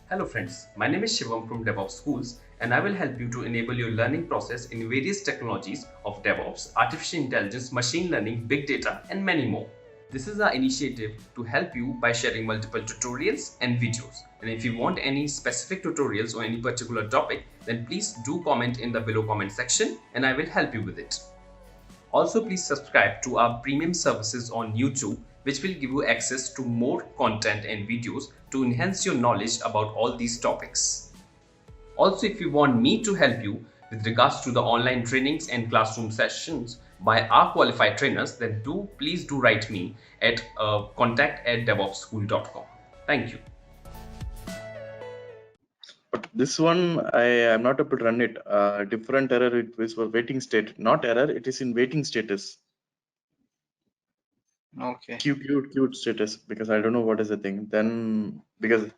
Hello friends, my name is Shivam from DevOps Schools and I will help you to enable your learning process in various technologies of DevOps, artificial intelligence, machine learning, big data and many more. This is our initiative to help you by sharing multiple tutorials and videos. And if you want any specific tutorials or any particular topic, then please do comment in the below comment section and I will help you with it. Also, please subscribe to our premium services on YouTube, which will give you access to more content and videos to enhance your knowledge about all these topics. Also, if you want me to help you with regards to the online trainings and classroom sessions by our qualified trainers, then please do write me at contact@devopsschool.com. Thank you. But this one, I am not able to run it. Different error, it was for waiting state. Not error, it is in waiting status. Okay. Queued status, because I don't know what is the thing. Then, because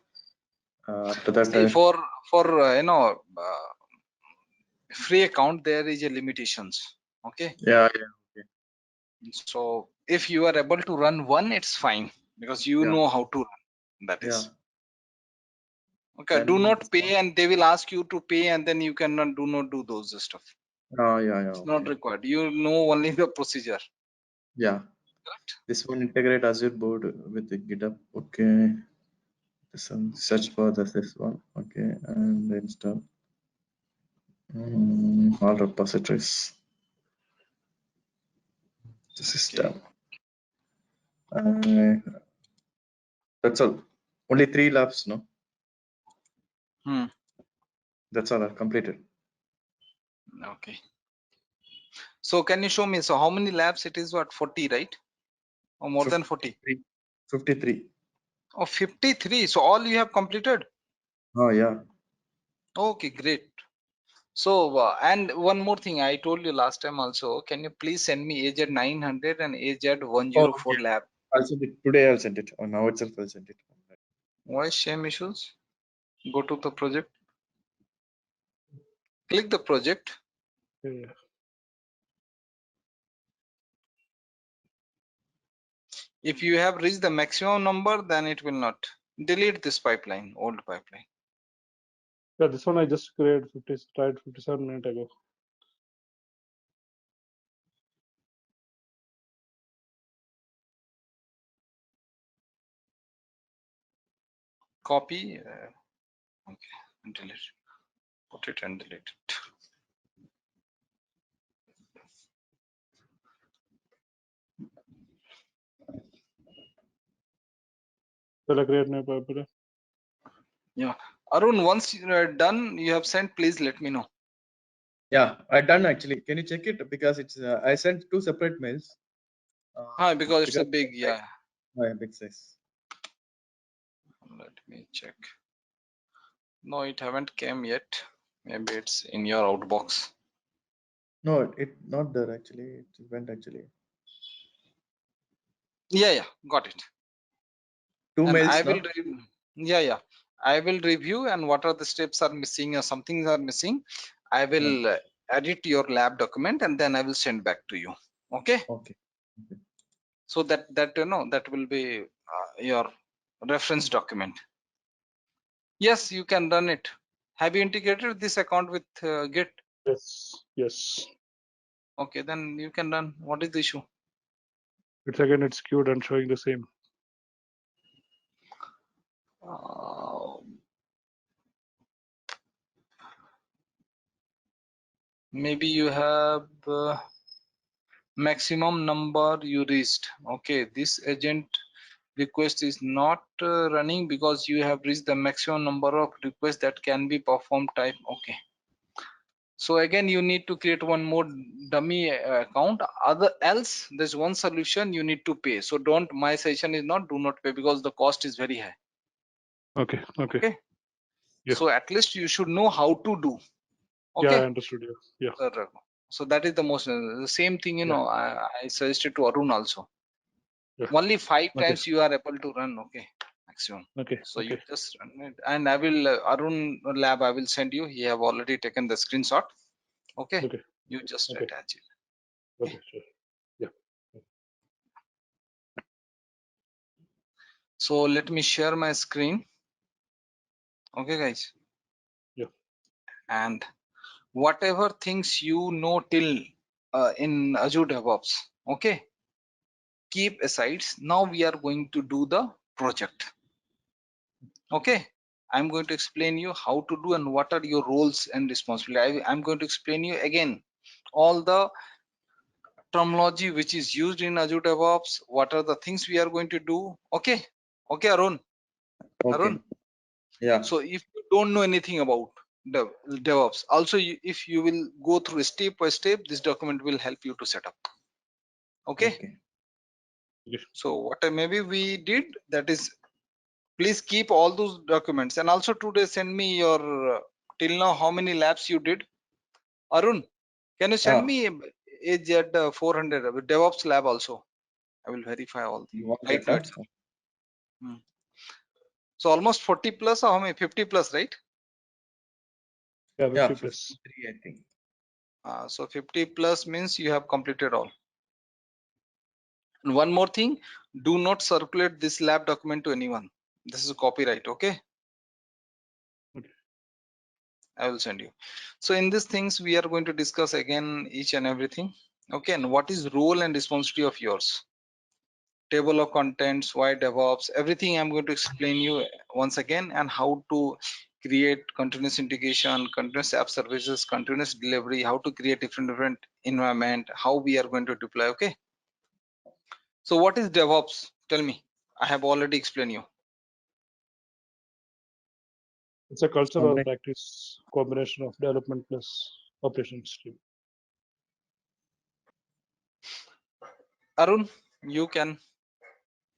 after that, See, for free account, there is a limitations. Okay. yeah. So if you are able to run one, it's fine because you Yeah. know how to run. That is. Yeah. Okay. Then Do not pay, and they will ask you to pay, and then you cannot do not do those stuff. yeah. It's not required. You know only the procedure. Yeah. Correct? This one integrate Azure board with the GitHub. Okay. This one, search for this one. Okay, and install all repositories. The system. That's all. Only 3 labs, no? That's all I've completed. Okay. So can you show me? So how many labs it is? What, 40, right? Or more than 40? 53. Oh, 53. So all you have completed? Oh, yeah. Okay, great. So and one more thing I told you last time also, can you please send me AZ 900 and AZ 104 okay. lab? I'll send it. Today I'll send it. Or now itself I'll send it. Why shame issues? Go to the project. Click the project. Yeah. If you have reached the maximum number, then it will not. Delete this pipeline, old pipeline. Yeah, this one I just created 57 minutes ago. Copy. Okay, and delete. Put it and delete it. Shall I create new pipeline? Yeah. Arun, once you are done, you have sent, please let me know. Yeah, I done actually. Can you check it? Because it's I sent 2 separate mails. Because it's a big, yeah. Big size. Let me check. No, it haven't came yet. Maybe it's in your outbox. No, it not there actually. It went actually. Yeah, got it. 2 And mails. I will, no? I will review, and what are the steps are missing or something are missing. I will edit your lab document and then I will send back to you. Okay. Okay. So that that will be your reference document. Yes, you can run it. Have you integrated this account with Git? Yes. Okay, then you can run. What is the issue? It's queued and showing the same. Maybe you have maximum number you reached. Okay, this agent request is not running because you have reached the maximum number of requests that can be performed type. Okay, so again you need to create one more dummy account. Else there's one solution, you need to pay. So don't, my suggestion is not, do not pay because the cost is very high. Okay. Yeah. So at least you should know how to do. Okay. Yeah, I understood. Yeah. So that is the most, the same thing, I suggested to Arun also. Yeah. Only 5 times you are able to run. Okay, maximum. Okay. So you just run it, and I will Arun lab I will send you. He have already taken the screenshot. Okay. You just attach it. Okay, sure. Yeah. So let me share my screen. Okay, guys. Yeah. And whatever things you know till in Azure DevOps, okay, keep aside. Now we are going to do the project. Okay, I'm going to explain you how to do and what are your roles and responsibility. I'm going to explain you again all the terminology which is used in Azure DevOps. What are the things we are going to do? Okay, okay, Arun. Okay. Arun. Yeah. So if you don't know anything about DevOps, also if you will go through step by step, this document will help you to set up. Okay. Okay. So what maybe we did, that is, please keep all those documents, and also today send me your till now how many labs you did. Arun, can you send me age at 400 DevOps lab also? I will verify all the You want right that? now itself. So almost 40 plus or how many? 50 plus, right? Yeah, Yeah, 50 plus. 53, I think. So 50 plus means you have completed all. And one more thing, do not circulate this lab document to anyone. This is a copyright, okay? Okay. I will send you. So in these things, we are going to discuss again each and everything. Okay, and what is role and responsibility of yours? Table of contents, why DevOps, everything I'm going to explain you once again, and how to create continuous integration, continuous app services, continuous delivery, how to create different environment, how we are going to deploy. Okay. So what is DevOps? Tell me. I have already explained you. It's a culture or Combination. practice combination of development plus operations team. Arun, you can.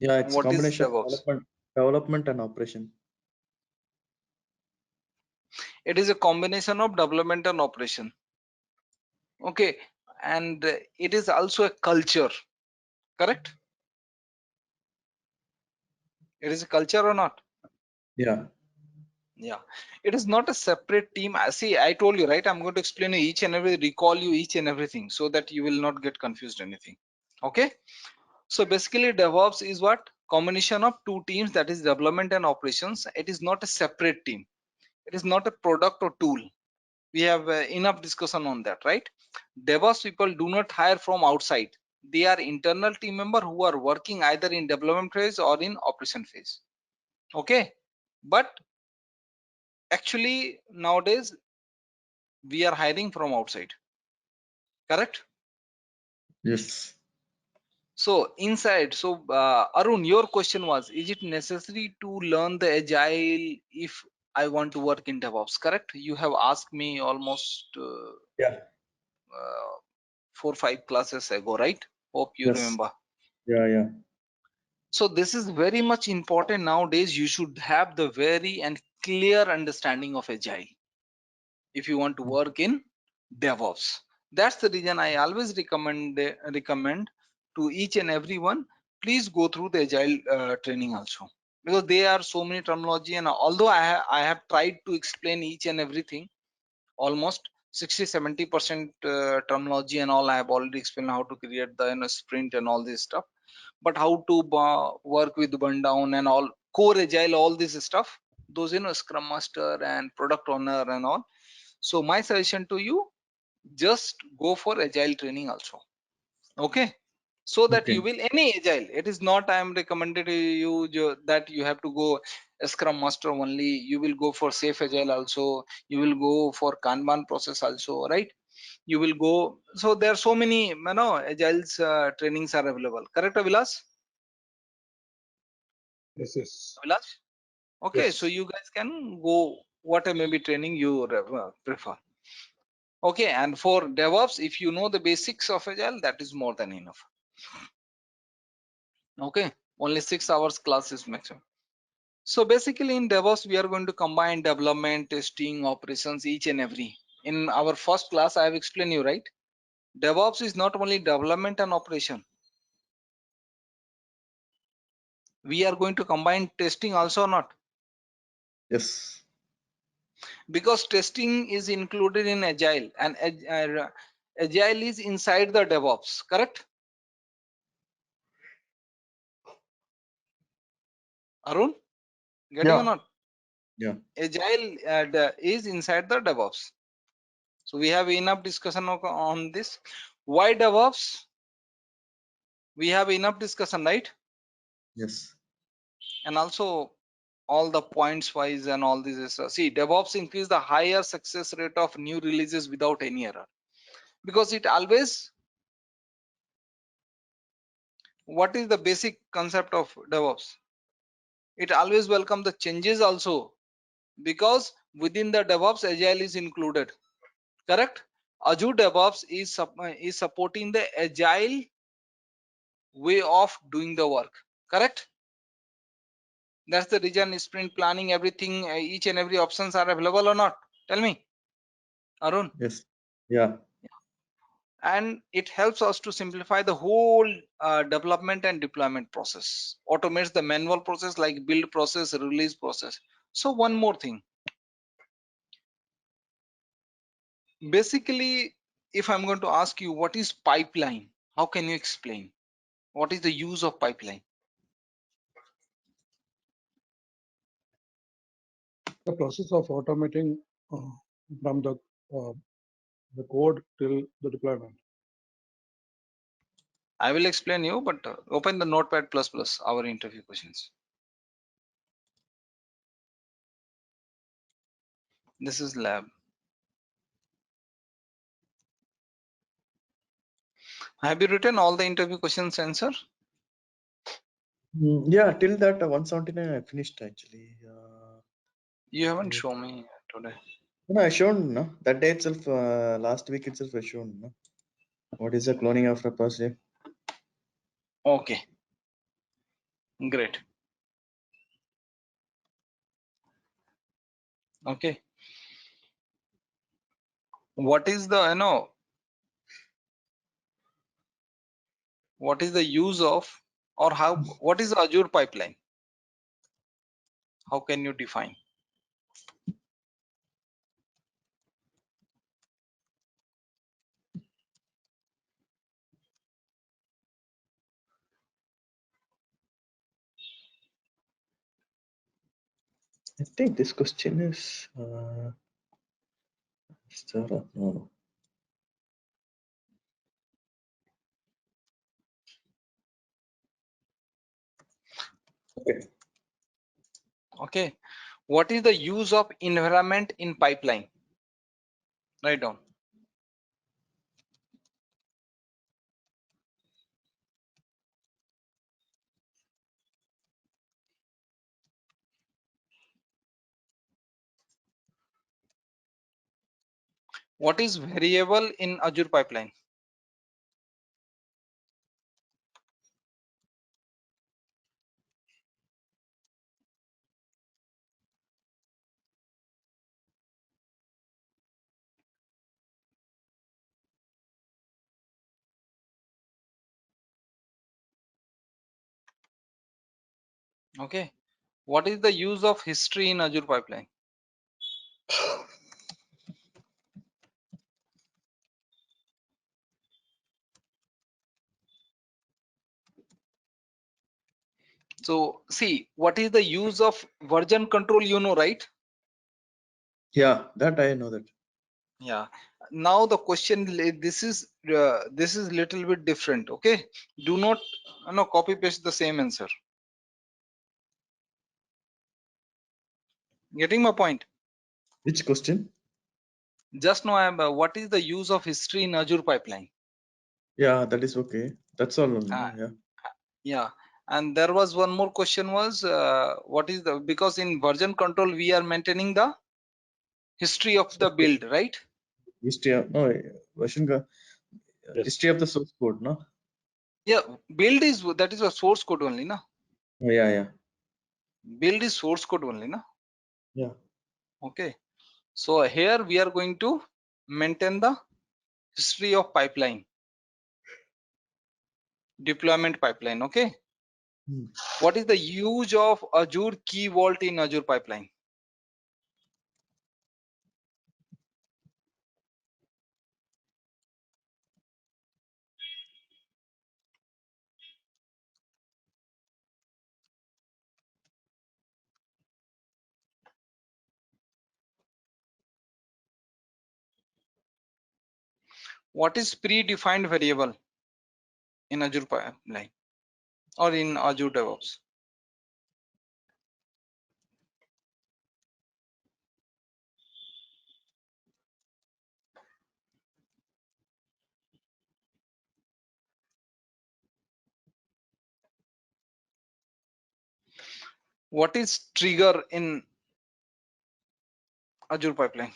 Yeah, it's What is combination of DevOps? development and operation. It is a combination of development and operation. Okay, and it is also a culture, correct? It is a culture or not? Yeah. Yeah, it is not a separate team. See, I told you, right? I'm going to explain you each and every, recall you each and everything so that you will not get confused anything. Okay. So basically DevOps is what? Combination of two teams, that is development and operations. It is not a separate team. It is not a product or tool. We have enough discussion on that, right? DevOps people do not hire from outside. They are internal team member who are working either in development phase or in operation phase. Okay. But actually nowadays we are hiring from outside, correct? Yes. So inside, so Arun, your question was, is it necessary to learn the agile if I want to work in DevOps, correct? You have asked me almost Yeah. 4-5 classes ago, right? Hope you Yes. remember. Yeah. Yeah. So this is very much important nowadays. You should have the very and clear understanding of agile if you want to work in DevOps. That's the reason I always recommend to each and everyone, please go through the agile training also, because there are so many terminology, and although I have tried to explain each and everything, almost 60-70% terminology and all I have already explained, how to create the sprint and all this stuff, but how to work with burn down and all core agile, all this stuff, those scrum master and product owner and all. So my suggestion to you, just go for agile training also. Okay, so that you Okay. will any agile, it is not I am recommended to you that you have to go a scrum master only. You will go for safe agile also, you will go for kanban process also, right? You will go, so there are so many agiles trainings are available, correct Vilas? Yes, yes. Okay, so Yes. you guys can go whatever maybe training you prefer. Okay, and for DevOps, if you know the basics of agile, that is more than enough. Okay, only 6 hours class is maximum. So basically in DevOps, we are going to combine development, testing, operations, each and every. In our first class, I have explained you, right? DevOps is not only development and operation. We are going to combine testing also or not? Yes. Because testing is included in agile, and agile is inside the DevOps, correct? Arun, getting or Yeah. not? Yeah. Agile is inside the DevOps. So we have enough discussion on this. Why DevOps? We have enough discussion, right? Yes. And also all the points wise and all this is see, DevOps increase the higher success rate of new releases without any error, because it always, what is the basic concept of DevOps? It always welcome the changes also, because within the DevOps Agile is included, correct? Azure DevOps is supporting the Agile way of doing the work, correct? That's the reason sprint planning, everything, each and every options are available or not? Tell me, Arun. Yes. Yeah. And it helps us to simplify the whole development and deployment process, automates the manual process like build process, release process. So one more thing, basically, if I'm going to ask you what is pipeline, how can you explain what is the use of pipeline? The process of automating from the code till the deployment. I will explain you, but open the notepad plus plus our interview questions. This is lab. Have you written all the interview questions answer? Yeah, till that 179 I finished actually. You haven't shown me today. No, I shown no? That day itself, last week itself I shown no? What is the cloning of repository? Okay, great. Okay, what is the what is the use of, or how, what is the Azure pipeline? How can you define? I think this question is Sarah, no. Okay. Okay, what is the use of environment in pipeline? Write down. What is variable in Azure pipeline? Okay, what is the use of history in Azure pipeline? So see, what is the use of version control, you know, right? Yeah, that I know that. Yeah, now the question, this is little bit different. Okay, do not copy paste the same answer. Getting my point? Which question? Just now I'm what is the use of history in Azure pipeline? Yeah, that is okay. That's all only, uh, no? Yeah. yeah, and there was one more question was what is the, because in version control we are maintaining the history of the build, right? History of no version Yes. history of the source code, no? Yeah, build is, that is a source code only, na? Oh, yeah, yeah. Build is source code only, na? Yeah. Okay, so here we are going to maintain the history of pipeline, deployment pipeline. Okay, Hmm. what is the use of Azure Key Vault in Azure pipeline? What is predefined variable in Azure pipeline or in Azure DevOps? What is trigger in Azure pipeline?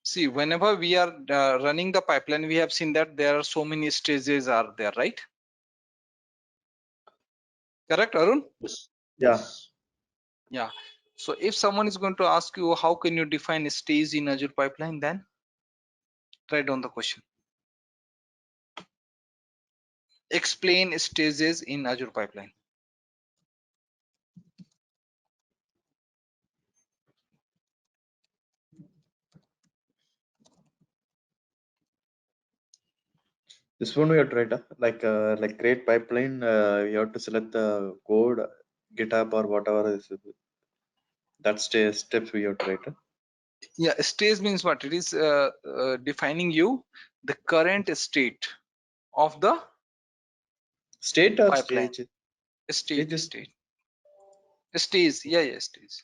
See, whenever we are running the pipeline, we have seen that there are so many stages are there, right? Correct, Arun? Yes. Yeah. Yes. Yeah. So if someone is going to ask you how can you define a stage in Azure pipeline, then write down the question. Explain stages in Azure pipeline. This one we have tried, like create pipeline. You have to select the code, GitHub or whatever is that steps we have tried. Yeah, stage means what? It is defining you the current state of the State or pipeline. stage? State, Stages. stage. Stage, yeah, yeah, stage.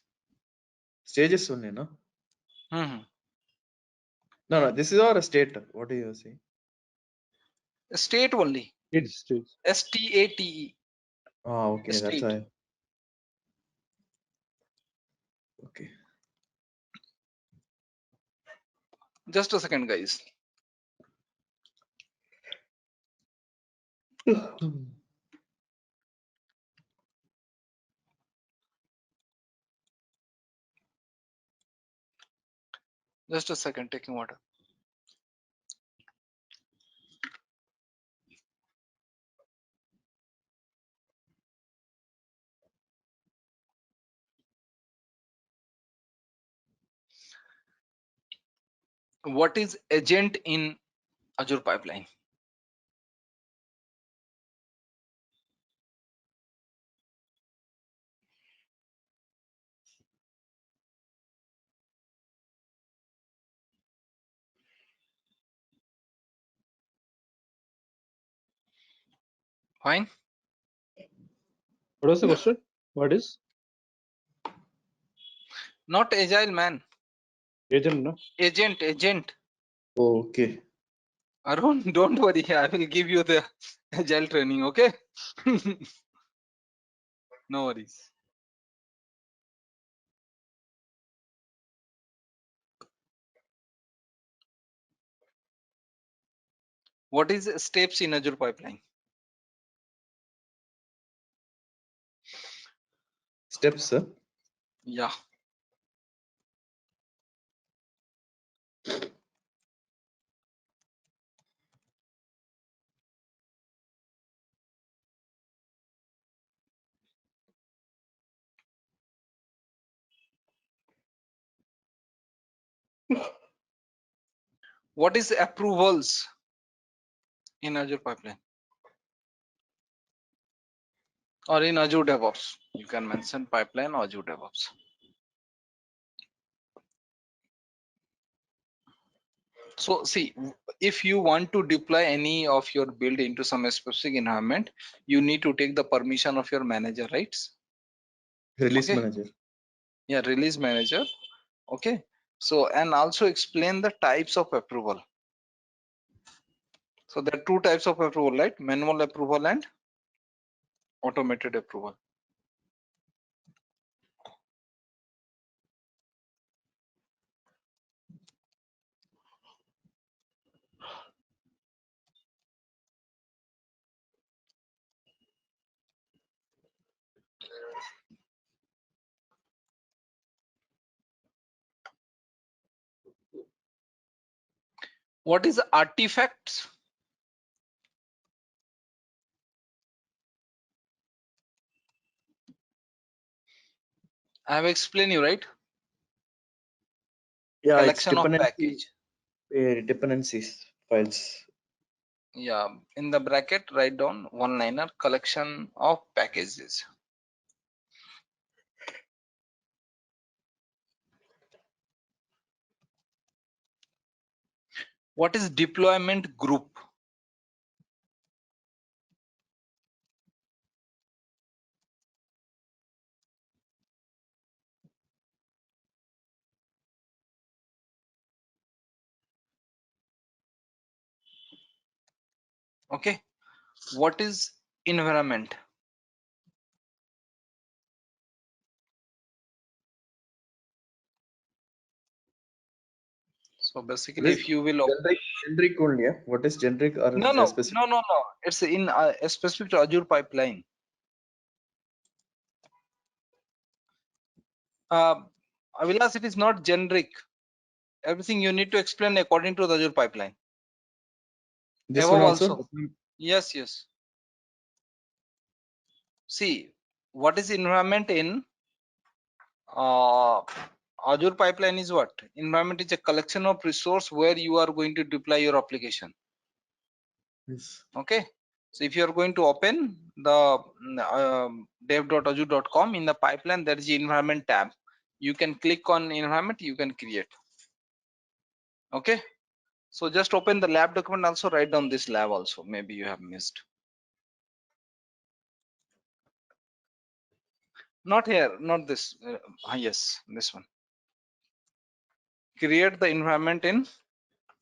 Stages only, no? Mhm. No, this is our state. What do you say? State only. It's STATE. Ah, okay, that's State. why. Okay. Just a second, guys. Just a second, taking water. What is agent in Azure pipeline? Fine. What was the question? What is Not agile, man. agent? No. Agent. Okay. Arun, don't worry. I will give you the agile training. Okay. No worries. What is steps in Azure pipeline? Steps, sir. Yeah. What is approvals in Azure pipeline or in Azure DevOps? You can mention pipeline or Azure DevOps. So see, if you want to deploy any of your build into some specific environment, you need to take the permission of your manager, right? Release Okay. manager. Yeah, release manager. Okay. So, and also explain the types of approval. So there are two types of approval, right? Manual approval and automated approval. What is artifacts? I have explained you, right? Yeah, it's Collection of package. dependencies files. Yeah, in the bracket, write down one-liner collection of packages. What is deployment group? Okay. What is environment? So basically, This if you will generic only, yeah? What is generic or no is no a specific? no, it's in a specific to Azure pipeline. Vilas, it is not generic. Everything you need to explain according to the Azure pipeline. This Above one also? also. Yes. See, what is environment in Azure pipeline is what? Environment is a collection of resource where you are going to deploy your application. Yes. Okay. So if you are going to open the dev.azure.com, in the pipeline, there is the environment tab. You can click on environment, you can create. Okay. So just open the lab document, also write down this lab also. Maybe you have missed. Not here, not this. Yes, this one. Create the environment in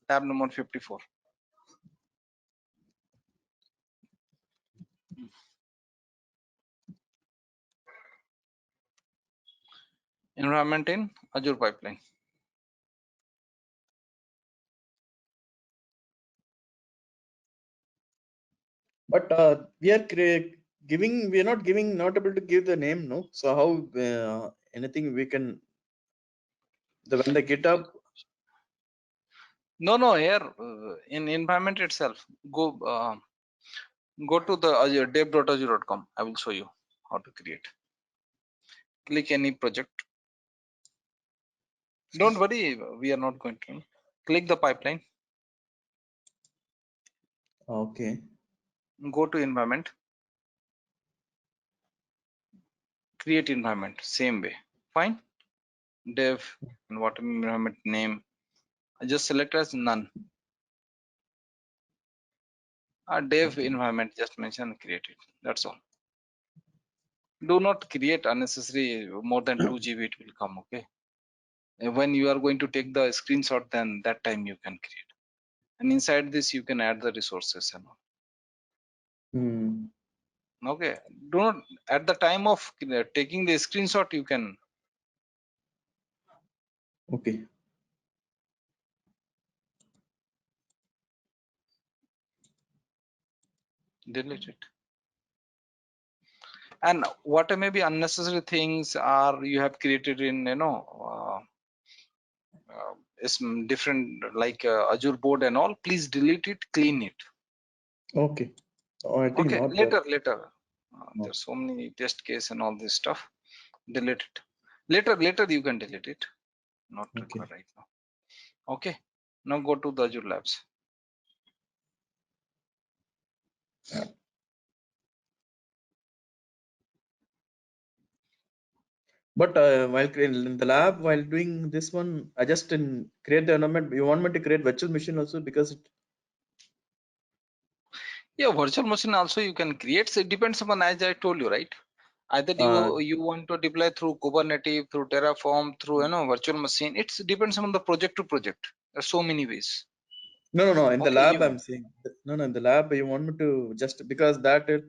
tab number 54. Environment in Azure pipeline. But we are giving, we are not giving, not able to give the name, no? So how anything we can, when the GitHub, No, here in environment itself, go to the Azure dev.azure.com. I will show you how to create. Click any project. Don't worry, we are not going to click the pipeline. okay. Go to environment, create environment, same way. Fine. Dev and what environment name. I just select as none. Dev Okay. environment, just mention create it. That's all. Do not create unnecessary more than 2 GB, it will come. Okay. When you are going to take the screenshot, then that time you can create. And inside this, you can add the resources and all. Hmm. Okay. Do not at the time of taking the screenshot, you can Okay. delete it. And what may be unnecessary things are you have created in different like Azure board and all. Please delete it, clean it. Okay. Oh, I think Okay, not. later. No. There's so many test case and all this stuff. Delete it. Later you can delete it. Not Okay. required right now. Okay. Now go to the Azure Labs. But while in the lab, while doing this one, I just create the environment. You want me to create virtual machine also because it, Yeah, virtual machine also you can create. So it depends upon, as I told you, right? Either uh, you want to deploy through Kubernetes, through Terraform, through virtual machine. It depends on the project to project. There's so many ways. no. In the Okay, lab, you I'm saying no. In the lab, you want me to just because that okay,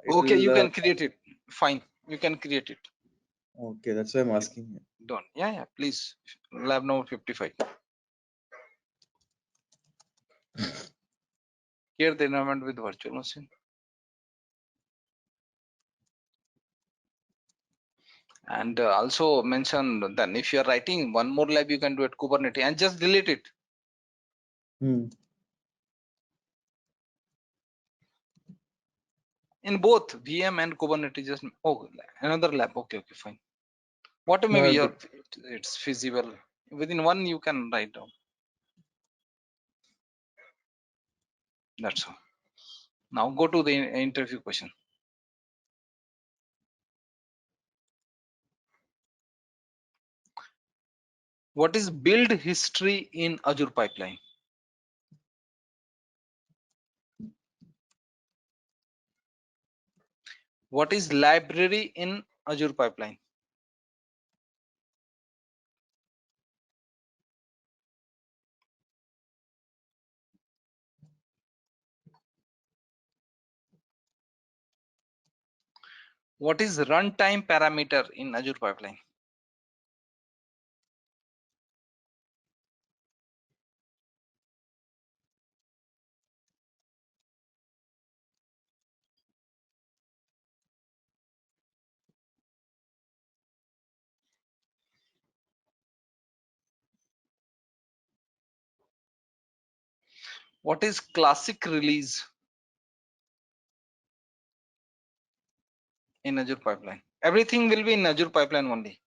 it'll you can create it. Fine, you can create it. okay. That's why I'm asking. Done. Yeah. Please, lab number 55. Here the environment with virtual machine. And also mention then if you are writing one more lab, you can do it Kubernetes and just delete it. Hmm. In both VM and Kubernetes, just another lab. Okay, fine. What may be No, your it's feasible. Within one you can write down. That's all. Now go to the interview question. What is build history in Azure Pipeline? What is library in Azure Pipeline? What is runtime parameter in Azure Pipeline? What is classic release in Azure Pipeline? Everything will be in Azure Pipeline only.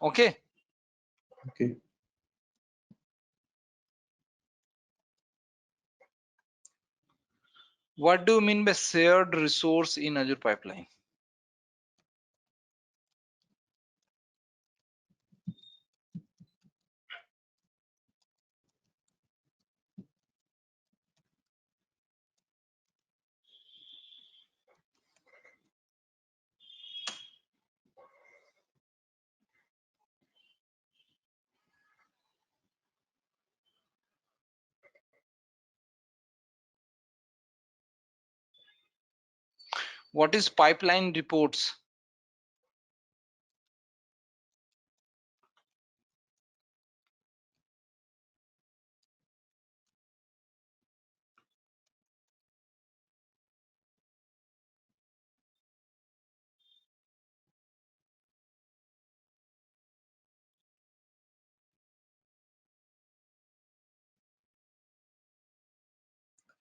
Okay. Okay. What do you mean by shared resource in Azure Pipeline? What is pipeline reports?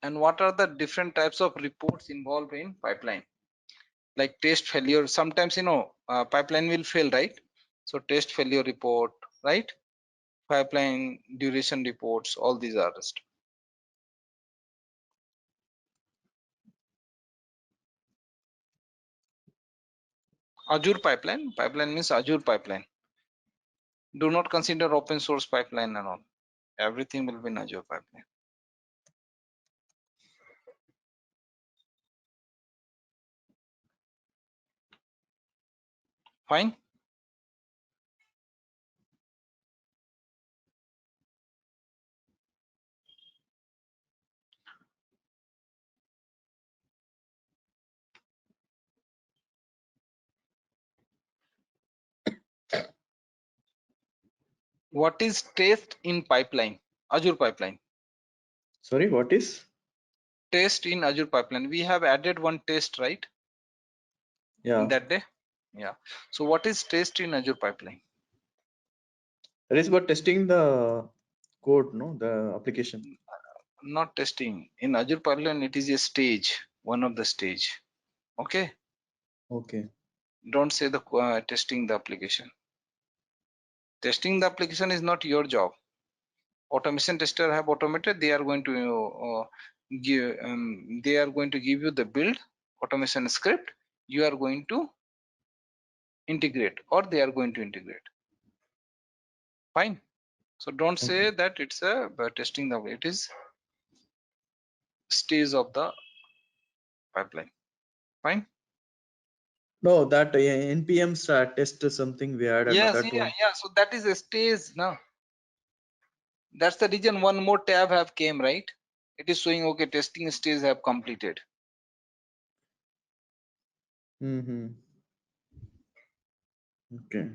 And what are the different types of reports involved in pipeline? Like test failure. Sometimes, pipeline will fail, right? So test failure report, right? Pipeline duration reports, all these are the stuff. Azure pipeline. Pipeline means Azure pipeline. Do not consider open source pipeline and all. Everything will be in Azure pipeline. Fine. What is test in pipeline? Azure pipeline. Sorry, what is? Test in Azure pipeline. We have added one test, right? Yeah. In that day. Yeah. So what is test in Azure pipeline? That is about testing the code, no? The application. Not testing. In Azure pipeline, it is a stage, one of the stage. Okay. Okay. Don't say the testing the application. Testing the application is not your job. Automation tester have automated. They are going to give. They are going to give you the build automation script. You are going to integrate, or they are going to integrate. Fine. So don't say that it's a testing the way. It is stage of the pipeline. Fine. No, that npm test is something we added. Yes. That Yeah. one. Yeah. So that is a stage now. That's the reason one more tab have came, right? It is showing okay, testing stage have completed. Mm-hmm. Okay.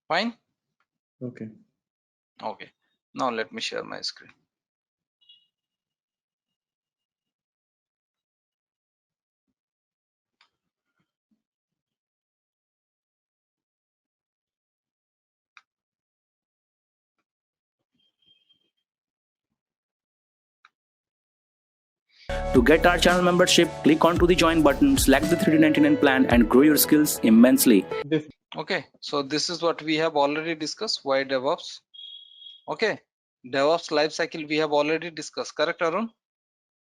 Fine. Okay. Okay. Now let me share my screen. To get our channel membership, click onto the join button, select the 3D99 plan and grow your skills immensely. Okay, so this is what we have already discussed. Why DevOps? Okay, DevOps lifecycle we have already discussed, correct, Arun?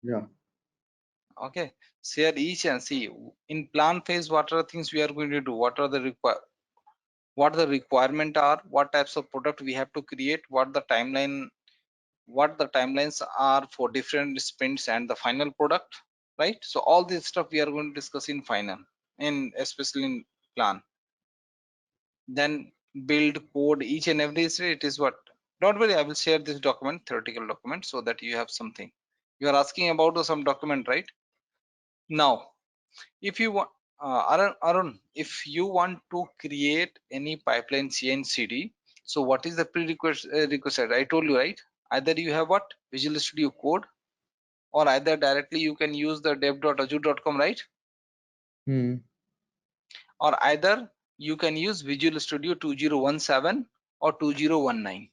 Yeah. Okay, share each and see in plan phase what are the things we are going to do, what are the requirement are, what types of product we have to create, what the timelines are for different sprints and the final product, right? So all this stuff we are going to discuss in final, in especially in plan. Then build code each and every it is what, don't worry, I will share this document, theoretical document, so that you have something. You are asking about some document, right? Now if you want Arun, if you want to create any pipeline CI/CD, so what is the requisite? I told you, right? Either you have what, Visual Studio Code, or either directly you can use the dev.azure.com, right? Hmm. Or either you can use Visual Studio 2017 or 2019.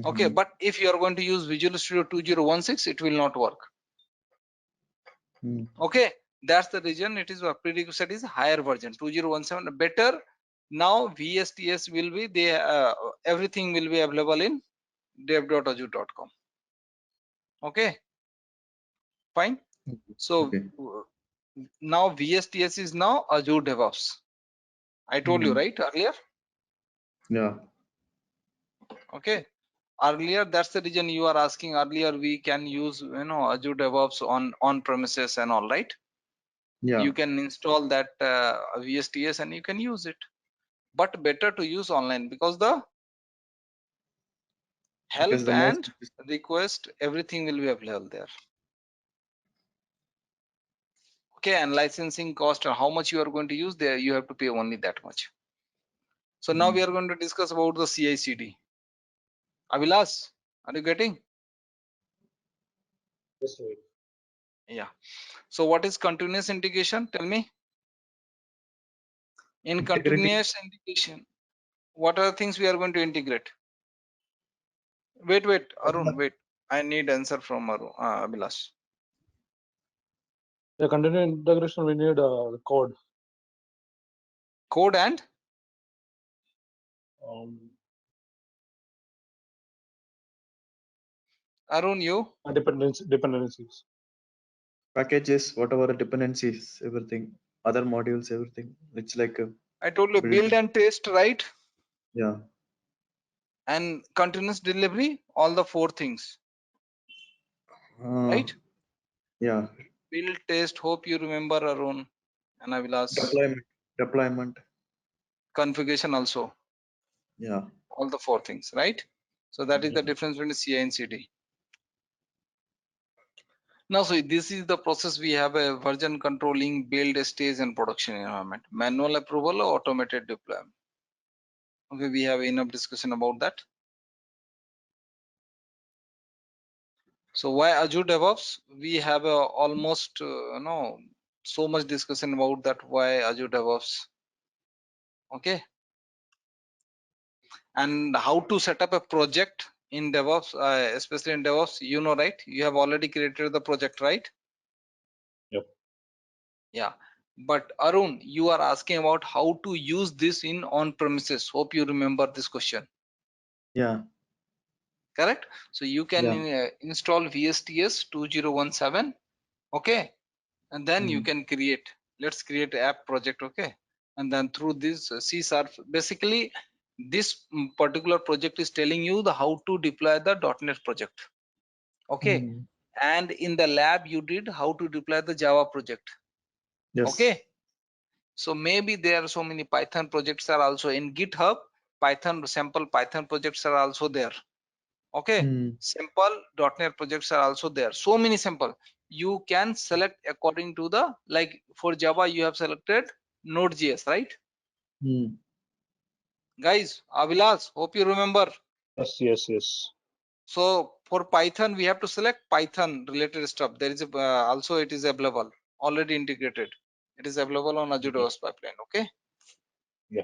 Okay, Hmm. but if you are going to use Visual Studio 2016, it will not work. Hmm. Okay, that's the reason it is a prerequisite is higher version 2017 better. Now VSTS will be there, everything will be available in dev.azure.com. Okay, fine. So Okay. now VSTS is now Azure DevOps. I told you, Hmm. right, earlier? Yeah. Okay, earlier, that's the reason you are asking. Earlier we can use Azure DevOps on premises and all, right? Yeah. You can install that VSTS and you can use it, but better to use online because the Because help the most. and request, everything will be available there. Okay, and licensing cost and how much you are going to use there, you have to pay only that much. So now Hmm. we are going to discuss about the CI/CD. Avilas, are you getting? Yes, sir. Yeah. So what is continuous integration? Tell me. In Integrity. continuous integration, what are the things we are going to integrate? Wait, Arun, wait. I need answer from Arun, Abhilash. The continuous integration, we need the code. Code and Um, Arun, you? dependencies. Packages, whatever the dependencies, everything, other modules, everything. It's like a I told you build. build and test, right? Yeah. And continuous delivery, all the four things, Uh, right? yeah. Build, test, hope you remember Arun and Avilas. Deployment. Deployment. Configuration also, Yeah. all the four things, right? So that is the difference between CI and CD. Now, so this is the process. We have a version controlling, build, stage, and production environment. Manual approval or automated deployment. Okay, we have enough discussion about that. So why Azure DevOps? We have almost so much discussion about that. Why Azure DevOps? Okay, and how to set up a project in DevOps, especially in DevOps. You know, right? You have already created the project, right? Yep. Yeah. But Arun, you are asking about how to use this in on-premises. Hope you remember this question. Yeah. Correct? So you can Yeah. install VSTS 2017. Okay, and then you Hmm. can create. Let's create app project. Okay, and then through this C#, basically this particular project is telling you the how to deploy the .NET project. Okay, Hmm. and in the lab you did how to deploy the Java project. Yes. Okay, so maybe there are so many Python projects are also in GitHub. Python sample Python projects are also there. Okay, Hmm. simple .NET projects are also there. So many simple. You can select according to the, like for Java you have selected Node.js, right? Hmm. Guys, Avilas, hope you remember. Yes. So for Python we have to select Python related stuff. There is a, also it is available, already integrated. It is available on Azure DevOps Pipeline. Okay. Yeah.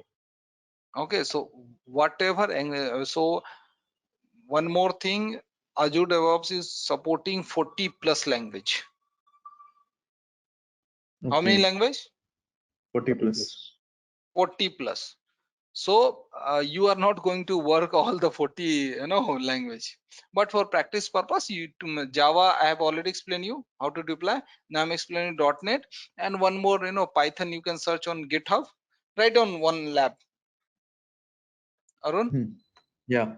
Okay, so whatever, so one more thing, Azure DevOps is supporting 40 plus language. How many Okay. language? 40 plus. 40 plus. So you are not going to work all the 40 language, but for practice purpose Java I have already explained you how to deploy. Now I'm explaining .NET, and one more Python you can search on GitHub. Write on one lab. Arun, Yeah.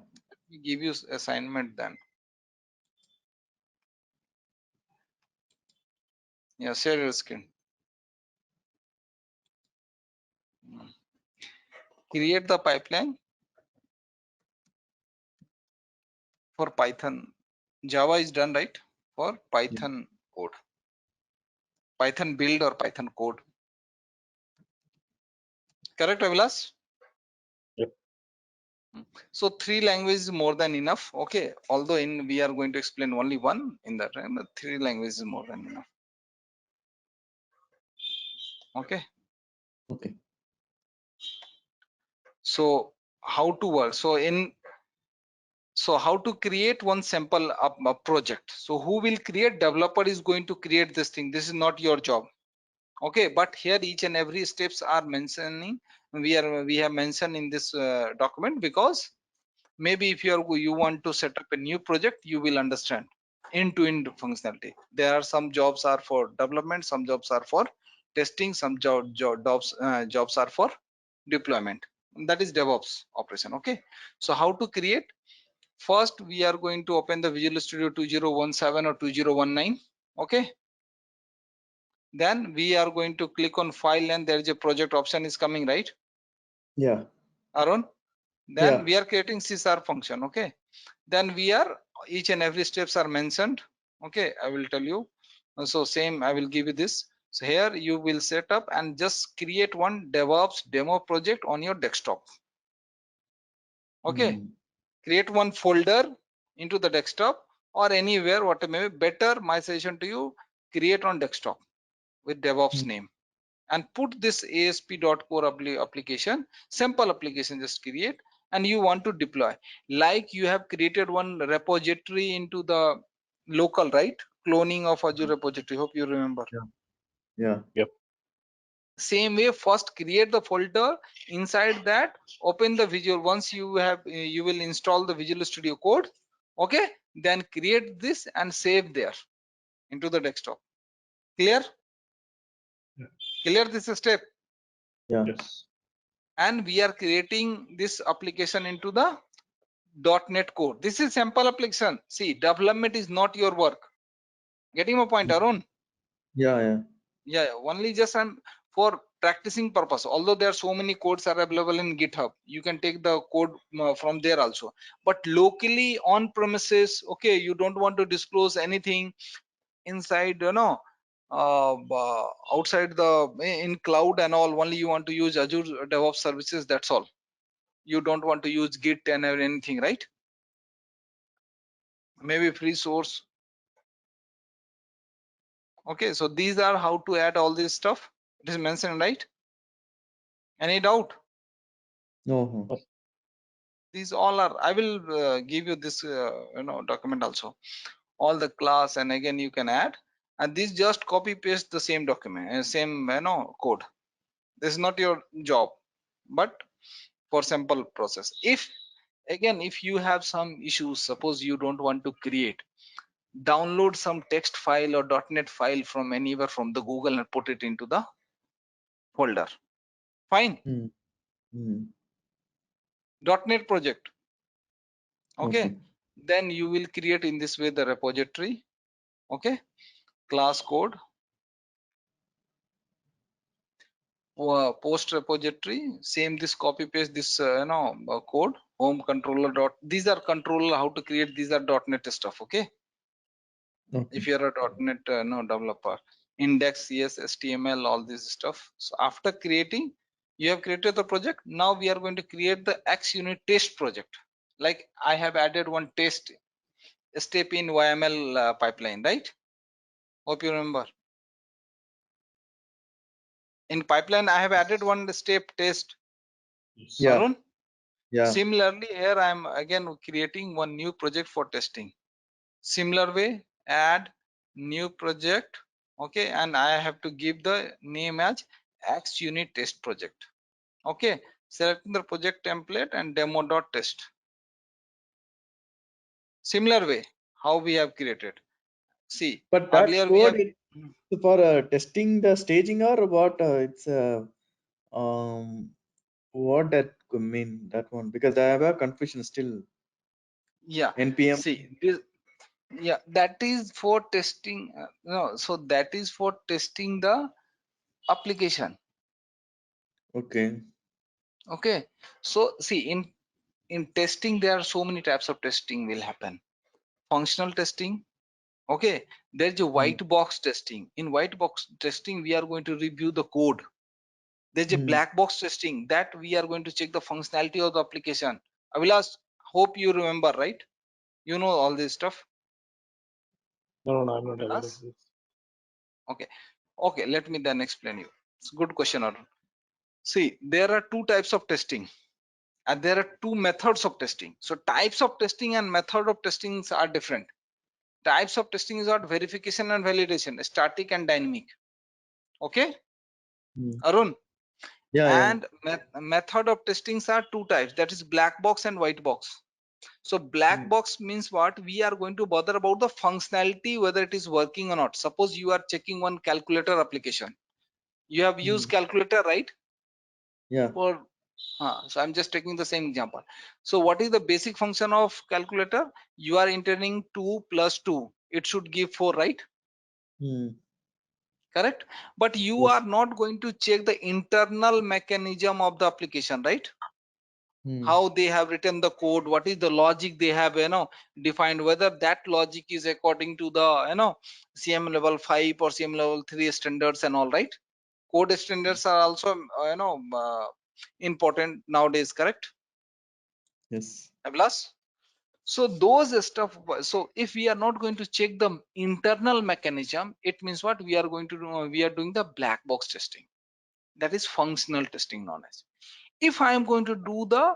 we give you assignment then. Yeah, share your screen. Create the pipeline for Python. Java is done, right? For Python code, Python build or Python code. Correct, Avilas? Yep. So 3 languages is more than enough. Okay, although we are going to explain only one in that time, but 3 languages is more than enough. Okay. Okay. So how to work? So how to create one sample a project? So who will create? Developer is going to create this thing. This is not your job. Okay, but here each and every steps are mentioning. We have mentioned in this document, because maybe if you want to set up a new project, you will understand end-to-end functionality. There are some jobs are for development, some jobs are for testing, some jobs are for deployment. That is DevOps operation. Okay, so how to create? First we are going to open the Visual Studio 2017 or 2019. Okay, then we are going to click on file, and there is a project option is coming, right, Yeah. Arun? Then Yeah. we are creating C# function. Okay, then we are each and every steps are mentioned. Okay, I will tell you. So same I will give you this. So here you will set up and just create one DevOps demo project on your desktop. Okay, create one folder into the desktop or anywhere, whatever may be better. My suggestion to you, create on desktop with DevOps name, and put this ASP.core application, simple application, just create, and you want to deploy. Like you have created one repository into the local, right? Cloning of Azure repository. Hope you remember. Yeah. Yep. Same way, first create the folder. Inside that, open the Visual. Once you have, you will install the Visual Studio Code. Okay, then create this and save there into the desktop. Clear? Yeah. Clear this step? Yeah. Yes. And we are creating this application into the .NET Core. This is sample application. See, development is not your work. Getting my point, Arun? Yeah. Yeah. Yeah, only just for practicing purpose. Although there are so many codes are available in GitHub, you can take the code from there also. But locally on premises, okay, you don't want to disclose anything inside, outside the in cloud and all. Only you want to use Azure DevOps services. That's all. You don't want to use Git and anything, right? Maybe free source. Okay, so these are how to add all this stuff. It is mentioned, right? Any doubt? No. These all are, I will give you this document also, all the class, and again you can add, and this just copy paste the same document and same code. This is not your job, but for sample process. If again, if you have some issues, suppose you don't want to create, download some text file or .NET file from anywhere from the Google and put it into the folder. Fine. .NET project. Okay. Then you will create in this way the repository. Okay, class code, post repository, same this copy paste this code, home controller dot, these are controller, how to create, these are .NET stuff. Okay, if you're a .NET developer, index, yes, HTML, all this stuff. So after creating, you have created the project. Now we are going to create the XUnit test project. Like I have added one test step in YML pipeline, right? Hope you remember. In pipeline, I have added one step test. Yeah. Arun? Yeah. Similarly, here I am again creating one new project for testing. Similar way, add new project. Okay, and I have to give the name as XUnit test project. Okay, selecting the project template and demo.test. Similar way how we have created. See, But that earlier we code have is for testing the staging or what? It's um what that could mean, that one, because I have a confusion still. yeah. NPM. See this, yeah, that is for testing. No, so that is for testing the application. Okay. Okay, so see in testing there are so many types of testing will happen. Functional testing. Okay, there's a white box testing. In white box testing we are going to review the code. There's a black box testing that we are going to check the functionality of the application. Avilas, hope you remember, right? You know all this stuff. No, I'm not aware of Yes? this. Okay, let me then explain you. It's a good question, Arun. See, there are two types of testing and there are two methods of testing. So types of testing and method of testing are different. Types of testing is about verification and validation, static and dynamic. Okay, Arun. Yeah. And method of testings are two types, that is black box and white box. So black box means what? We are going to bother about the functionality, whether it is working or not. Suppose you are checking one calculator application. You have used calculator, right? Yeah. For so I'm just taking the same example. So what is the basic function of calculator? You are entering 2 plus 2. It should give 4, right? Correct. But you Yes. are not going to check the internal mechanism of the application, right? How they have written the code, what is the logic they have defined, whether that logic is according to the CM level 5 or CM level 3 standards and all, right? Code standards are also important nowadays, correct, Yes. Abhilash? So those stuff, so if we are not going to check the internal mechanism, it means what we are going to do, we are doing the black box testing, that is functional testing known as. If I am going to do the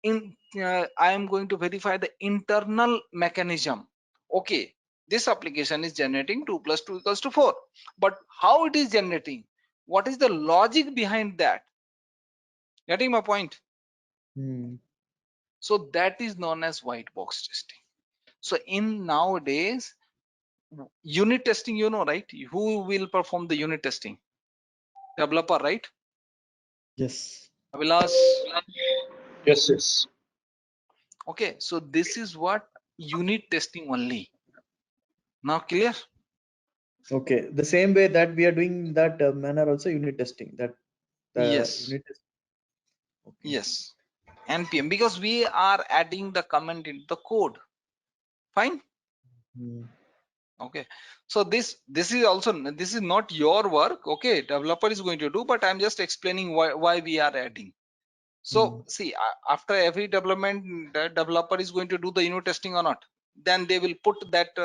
I am going to verify the internal mechanism. Okay, this application is generating 2 plus 2 equals to 4, but how it is generating, what is the logic behind that? Getting my point? So that is known as white box testing. So in nowadays unit testing, you know, right? Who will perform the unit testing? Developer, right? Yes. Abhilash. Yes. Okay, so this is what unit testing only. Now clear? Okay. The same way that we are doing that manner also unit testing. That the Yes. unit test. Okay. Yes, npm, because we are adding the comment in the code. Fine. Okay, so this is also, this is not your work. Okay, developer is going to do, but I'm just explaining why we are adding. So see, after every development, the developer is going to do the unit testing or not, then they will put that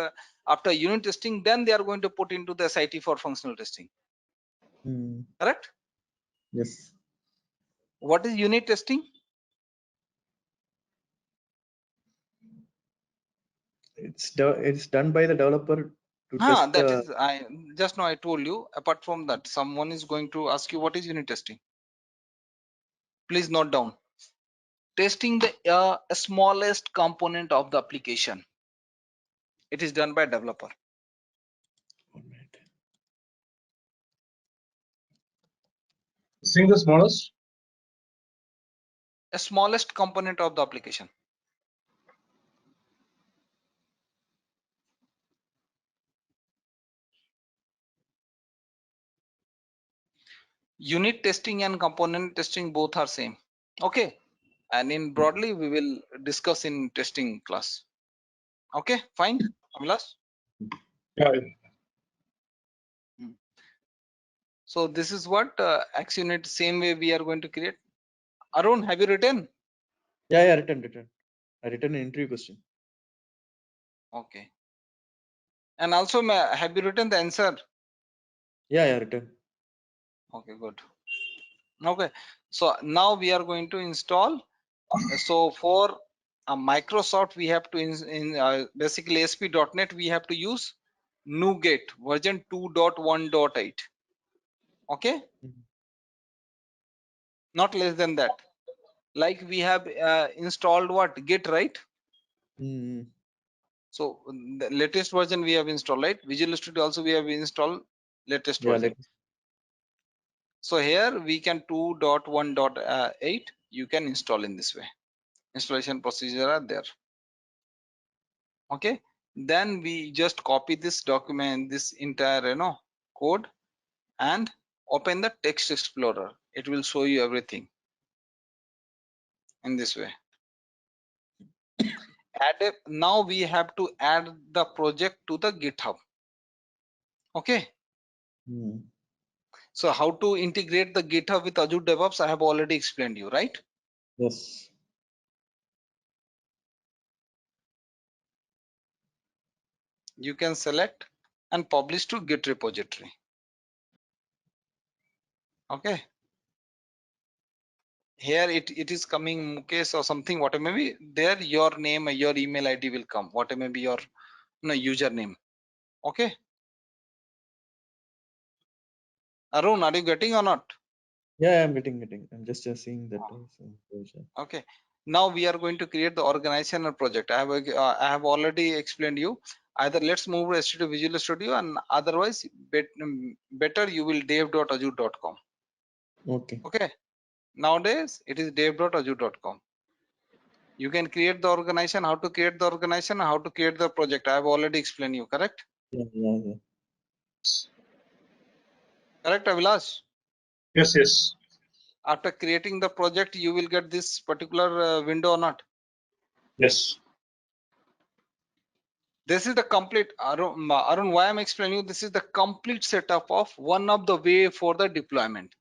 after unit testing, then they are going to put into the SIT for functional testing. Correct? Yes. What is unit testing? It's done by the developer to test That the. is, I just now I told you. Apart from that, someone is going to ask you what is unit testing. Please note down. Testing the smallest component of the application. It is done by developer. Seeing the smallest. A smallest component of the application. Unit testing and component testing both are same. Okay, and in broadly we will discuss in testing class. Okay, fine, Amlas. Yeah. So this is what AxUnit, same way we are going to create. Arun, have you written? Yeah. Written. I written an interview question. Okay. And also, have you written the answer? Yeah. Written. Okay, good. Okay, so now we are going to install. So for Microsoft, we have to basically ASP.NET, we have to use NuGet version 2.1.8. Okay. not less than that. Like we have installed what, Git, right? Mm. So the latest version we have installed, right? Visual Studio also we have installed latest Yeah, version. So here we can 2.1.8 you can install in this way. Installation procedure are there. Okay, then we just copy this document, this entire code, and open the text explorer. It will show you everything in this way. Now we have to add the project to the GitHub. Okay, Mm. so how to integrate the GitHub with Azure DevOps, I have already explained you, right? Yes. You can select and publish to Git repository. Okay, here it is coming Mukesh or something, whatever may be there, your name, your email ID will come, whatever may be your username. Okay, Arun, are you getting or not? Yeah, I'm getting. I'm just seeing that. Version. Okay, now we are going to create the organizational project. I have already explained you. Either let's move to Studio Visual Studio, and otherwise better you will dev.azure.com. Okay. Okay, nowadays it is dev.azure.com. You can create the organization, how to create the organization, how to create the project. I have already explained you, correct? Yeah. Correct, Avilash? Yes, yes. After creating the project, you will get this particular window or not? Yes. This is the complete, Arun, why I'm explaining you, this is the complete setup of one of the way for the deployment.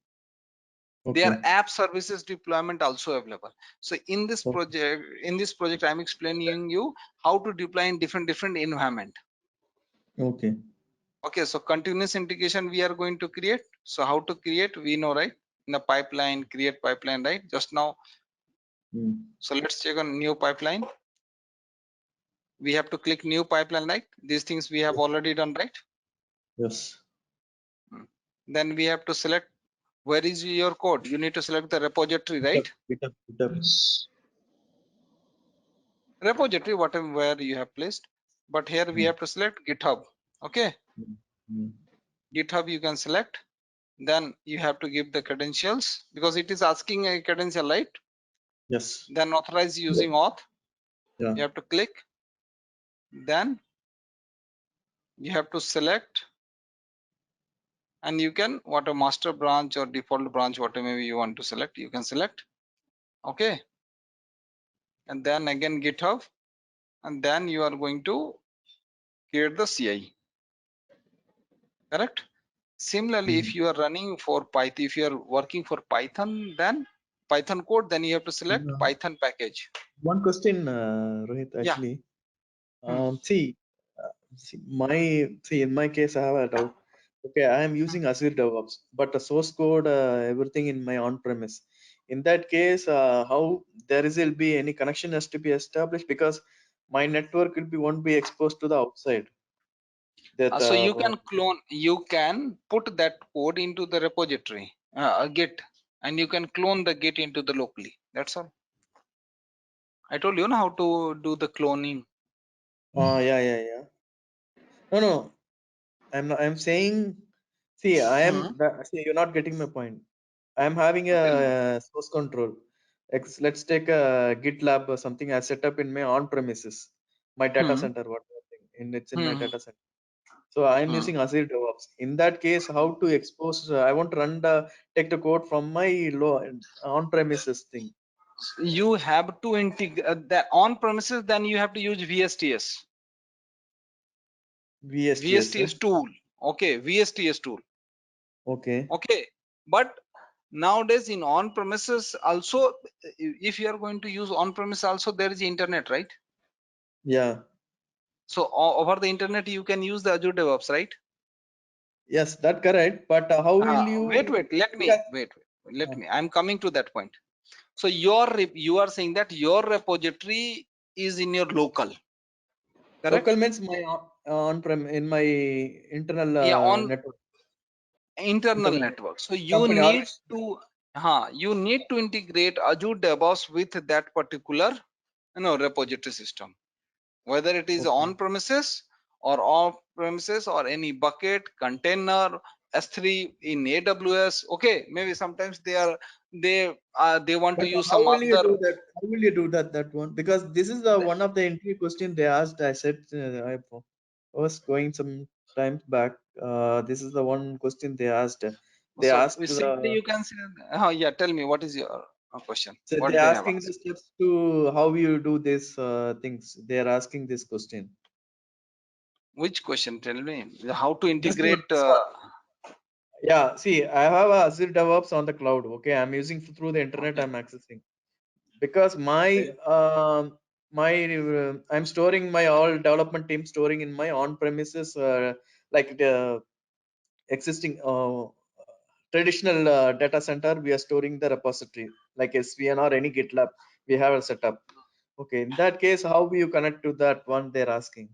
There Okay. are app services deployment also available. So in this project, I'm explaining you how to deploy in different environment. Okay. Okay, so continuous integration we are going to create. So how to create, we know, right? In the pipeline, create pipeline, right? Just now. Mm. So let's check on new pipeline. We have to click new pipeline, right? These things we have already done, right? Yes. Then we have to select where is your code. You need to select the repository, right? GitHub. Yes. Repository, whatever where you have placed. But here we have to select GitHub. Okay, Mm. GitHub you can select. Then you have to give the credentials because it is asking a credential, right? Yes. Then authorize using auth. Yeah. You have to click. Then you have to select, and you can what a master branch or default branch, whatever maybe you want to select, you can select. Okay, and then again GitHub, and then you are going to create the CI. Correct. Similarly, if you are running for Python, if you are working for Python, then Python code, then you have to select Python package. One question, Rohit. Yeah. Actually, Hmm. in my case, I have a doubt. Okay, I am using Azure DevOps, but the source code, everything in my on-premise. In that case, how will be any connection has to be established because my network won't be exposed to the outside. That So you can clone, you can put that code into the repository, Git, and you can clone the Git into the locally. That's all. I told you how to do the cloning. yeah. No. I'm not. I'm saying. See, See, you're not getting my point. I'm having Tell me. a source control. Let's take a GitLab or something I set up in my on-premises, my data Hmm. center, whatever thing, it's in my Hmm. data center. So I'm Hmm. using Azure DevOps. In that case, how to expose? I want to take the code from my on-premises thing. You have to integrate that on premises, then you have to use VSTS. VSTS. VSTS tool. Okay, VSTS tool. Okay. Okay, but nowadays in on premises also, if you are going to use on premise also, there is internet, right? Yeah. So over the internet you can use the Azure DevOps, right? Yes, that correct. But how will Wait, you? let Because, me let me. I'm coming to that point. So you are saying that your repository is in your local, correct? local means my on-prem in my internal Yeah, on network. internal Internal network. So you company need organization. to You need to integrate Azure DevOps with that particular repository system, whether it is Okay. on premises or off premises or any bucket, container, S3 in AWS. Okay, maybe sometimes they want to But use how some will you other. do that? How will you do that one? Because this is the one of the interview question they asked. I said I was going some time back. This is the one question they asked. They So asked simply the you can say, yeah, tell me what is your question? so What they're they have asking the asked? steps to how you do this things. They are asking this question. Which question? Tell me how to This one. integrate. Yeah. See, I have a Azure DevOps on the cloud. Okay, I'm using through the internet. Okay. I'm accessing. Because my I'm storing my all development team storing in my on premises like the existing traditional data center. We are storing the repository like SVN or any GitLab we have a setup. Okay, in that case, how will you connect to that one they're asking?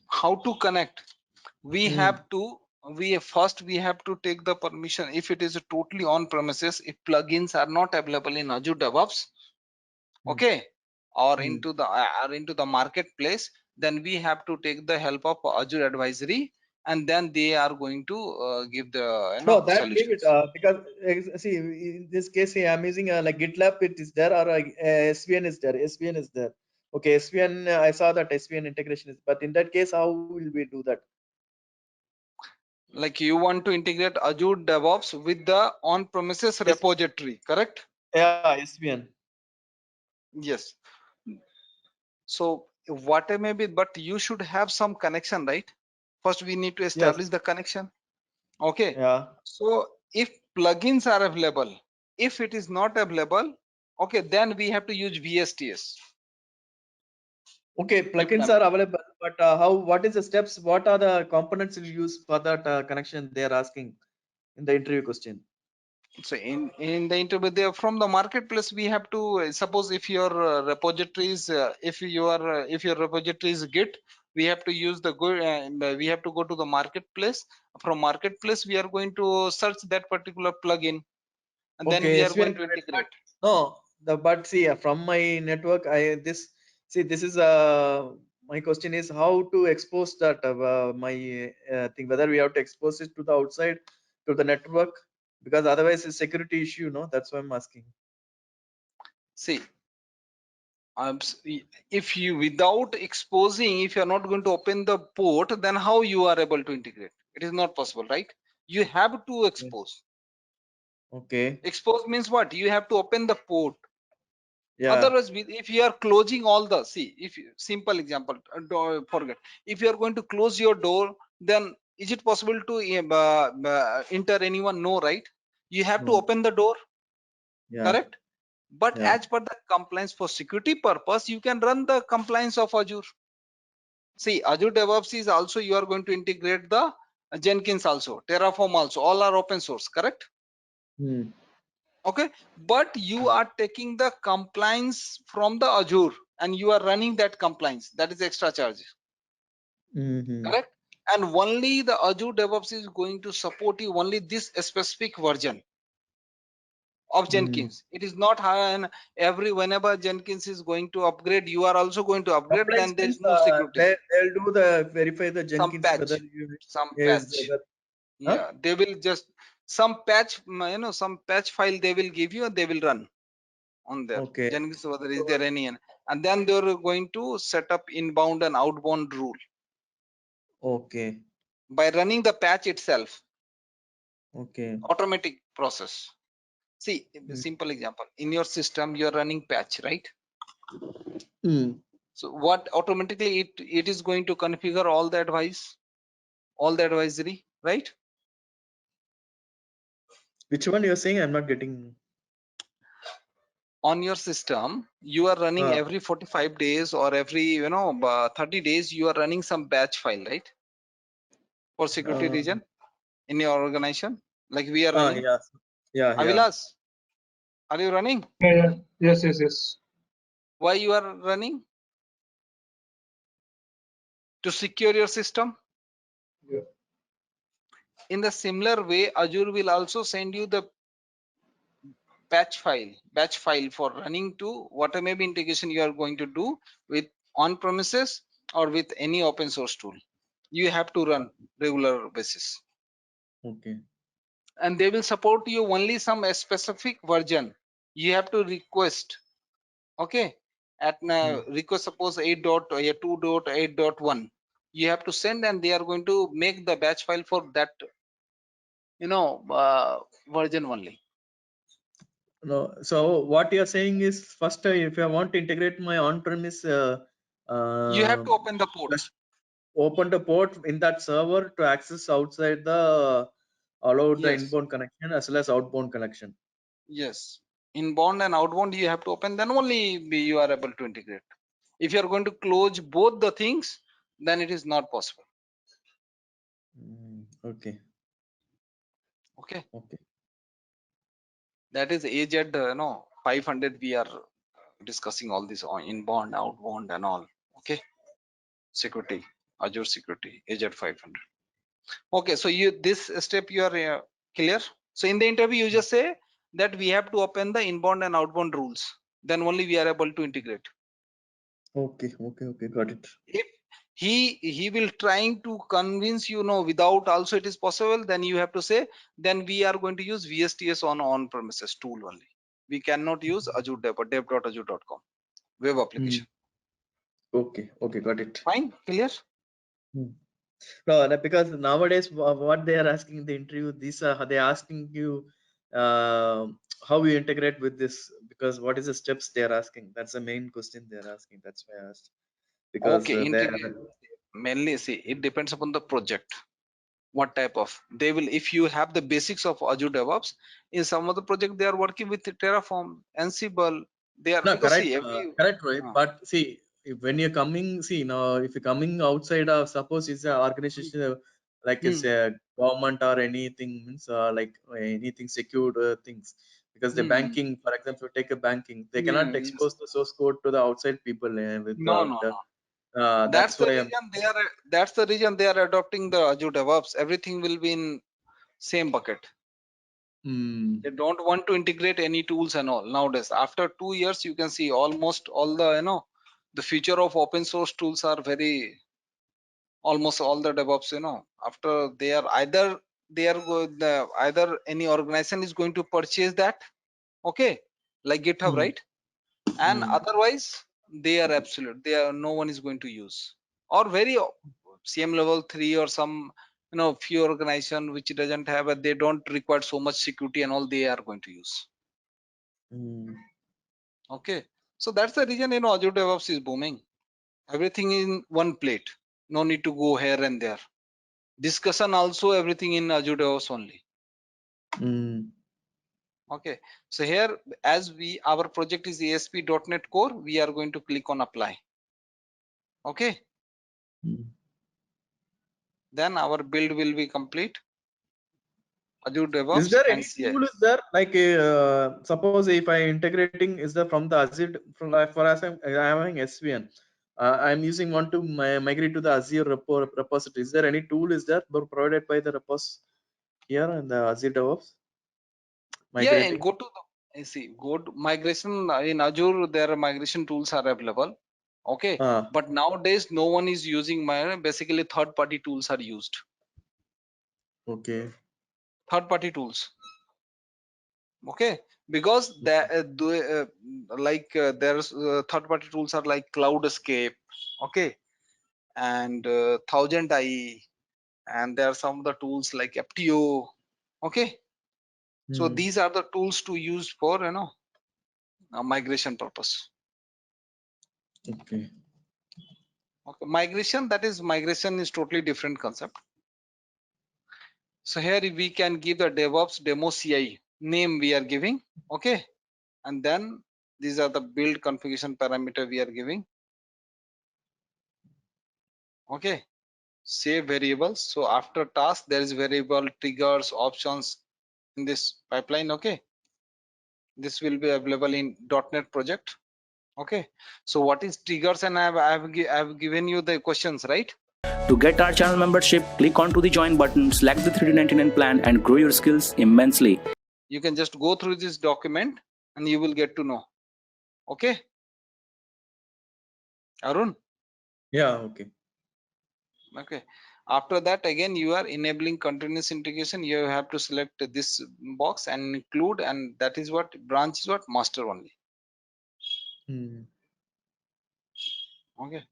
How to connect? We Hmm. have to we have to take the permission. If it is totally on premises, if plugins are not available in Azure DevOps, Hmm. okay, or Hmm. into the marketplace, then we have to take the help of Azure Advisory, and then they are going to give the No, that leave it solutions. because see in this case I'm using like GitLab. It is there or SVN is there. SVN is there. Okay, SVN. I saw that SVN integration is, but in that case, how will we do that? Like you want to integrate Azure DevOps with the on-premises Yes. repository, correct? Yeah, SVN. Yes. So whatever may be, but you should have some connection, right? First, we need to Yes. establish the connection. Okay. Yeah. So if plugins are available, if it is not available, okay, then we have to use VSTS. Okay, plugins are available, but how? What is the steps? What are the components you use for that connection? They are asking in the interview question. So in the interview there from the marketplace, we have to suppose if your repository is if your repository is Git, we have to use the good we have to go to the marketplace. From marketplace, we are going to search that particular plugin, and then Okay, we are SVN going to connect, but integrate. no, the but see from my network, I this see this is my question is how to expose that my thing whether we have to expose it to the outside to the network because otherwise it's security issue, no? That's why I'm asking. See, if you without exposing, if you are not going to open the port, then how you are able to integrate? It is not possible, right? You have to Okay. expose. Okay. Expose means what? You have to open the port. Yeah. Otherwise, if you are closing all the simple example, don't forget. If you are going to close your door, then is it possible to enter anyone? No, right? You have to No. open the door, Yeah. correct? But Yeah. as per the compliance for security purpose, you can run the compliance of Azure. See, Azure DevOps is also you are going to integrate the Jenkins also, Terraform also, all are open source, correct? Hmm. Okay, but you are taking the compliance from the Azure and you are running that compliance. That is extra charge, Mm-hmm. correct? And only the Azure DevOps is going to support you only this specific version of Mm. Jenkins. It is not high, and whenever Jenkins is going to upgrade, you are also going to upgrade. Compliance Then there means is no security. they'll do the verify the Some Jenkins whether patch, you some is patch. huh? Yeah, they will just some patch, some patch file they will give you and they will run on there. Okay. Jenkins, whether is So, there any, and then they're going to set up inbound and outbound rule okay. by running the patch itself, Okay. automatic process. See, a Mm. simple example, in your system, you're running patch, right? Mm. So what automatically it is going to configure all the all the advisory, right? Which one you're saying? I'm not getting. On your system, you are running Uh, every 45 days or every 30 days, you are running some batch file, right? For security uh, reason in your organization, like we are running. yeah. Yeah. Yeah. Avilas, are you running? Yeah, yeah. Yes, yes, yes. Why you are running? To secure your system. Yeah. in the similar way, Azure will also send you the batch file for running to whatever maybe integration you are going to do with on premises or with any open source tool. You have to run regular basis, Okay. and they will support you only some specific version. You have to request, okay, at request suppose 8.2.8.1, you have to send, and they are going to make the batch file for that, version only. No, so what you're saying is first, if I want to integrate my on-premise, You have to open the port. just open the port in that server to access outside the allow the Yes. inbound connection as well as outbound connection. Yes, inbound and outbound you have to open, then only you are able to integrate. If you are going to close both the things, then it is not possible. Okay. Okay, Okay. that is AZ 500. We are discussing all this on inbound, outbound, and all. Okay, security, Azure security, AZ 500. Okay, so this step you are clear. So in the interview, you just say that we have to open the inbound and outbound rules. Then only we are able to integrate. Okay. Okay. Got it. If he will trying to convince without also it is possible, then you have to say, then we are going to use VSTS on premises tool only. We cannot use Azure dev.azure.com web application. Okay. Got it. Fine, clear? No, because nowadays what they are asking in the interview, these are they asking you how you integrate with this, because what is the steps they are asking? That's the main question they are asking. That's why I asked, because Okay, they mainly see it depends upon the project. What type of they will, if you have the basics of Azure DevOps, in some of the project they are working with Terraform, Ansible. They are, no because correct, see every correct, right? But see, when you're coming, see now, if you're coming outside of, suppose it's an organization like it's a government or anything, means like anything secured things, because the banking, for example, take a banking, they cannot yes. expose the source code to the outside people No. that's That's the why reason they are. That's the reason they are adopting the Azure DevOps. Everything will be in same bucket. They don't want to integrate any tools and all nowadays. After 2 years, you can see almost all the the future of open source tools are very, almost all the DevOps. After they are either either any organization is going to purchase that, okay, like GitHub, right? And otherwise they are absolute. They are, no one is going to use, or very CM level 3 or some few organization which doesn't have they don't require so much security and all, they are going to use. Okay, so that's the reason Azure DevOps is booming. Everything in one plate, no need to go here and there. Discussion also everything in Azure DevOps only. Okay, so here, as our project is ASP.NET Core, we are going to click on apply. Okay, then our build will be complete. Azure DevOps is there and any CI. tool, is there like suppose if I integrating, is there from the Azure, from like for as I'm having SVN, I'm using want to migrate to the Azure repository, is there any tool is there provided by the repos here in the Azure DevOps Yeah, and migrating? go to the go to migration in Azure. There are migration tools are available. Okay, but nowadays no one is using basically third-party tools are used. Okay. Third-party tools. Okay, because there's third-party tools are like Cloudscape. Okay, and Thousand Eye, and there are some of the tools like Aptio. Okay, so these are the tools to use for migration purpose. Okay. Okay, migration is totally different concept. So here we can give the DevOps demo CI name we are giving. Okay, and then these are the build configuration parameter we are giving. Okay, save variables. So after task there is variable, triggers, options in this pipeline. Okay, this will be available in .NET project. Okay, so what is triggers? And I have given you the questions, right? To get our channel membership, click onto the join button, select the 3D99 plan and grow your skills immensely. You can just go through this document and you will get to know. Okay, Arun. Yeah, okay. Okay, after that again you are enabling continuous integration. You have to select this box and include, and that is what branch is, what master only. Hmm. Okay,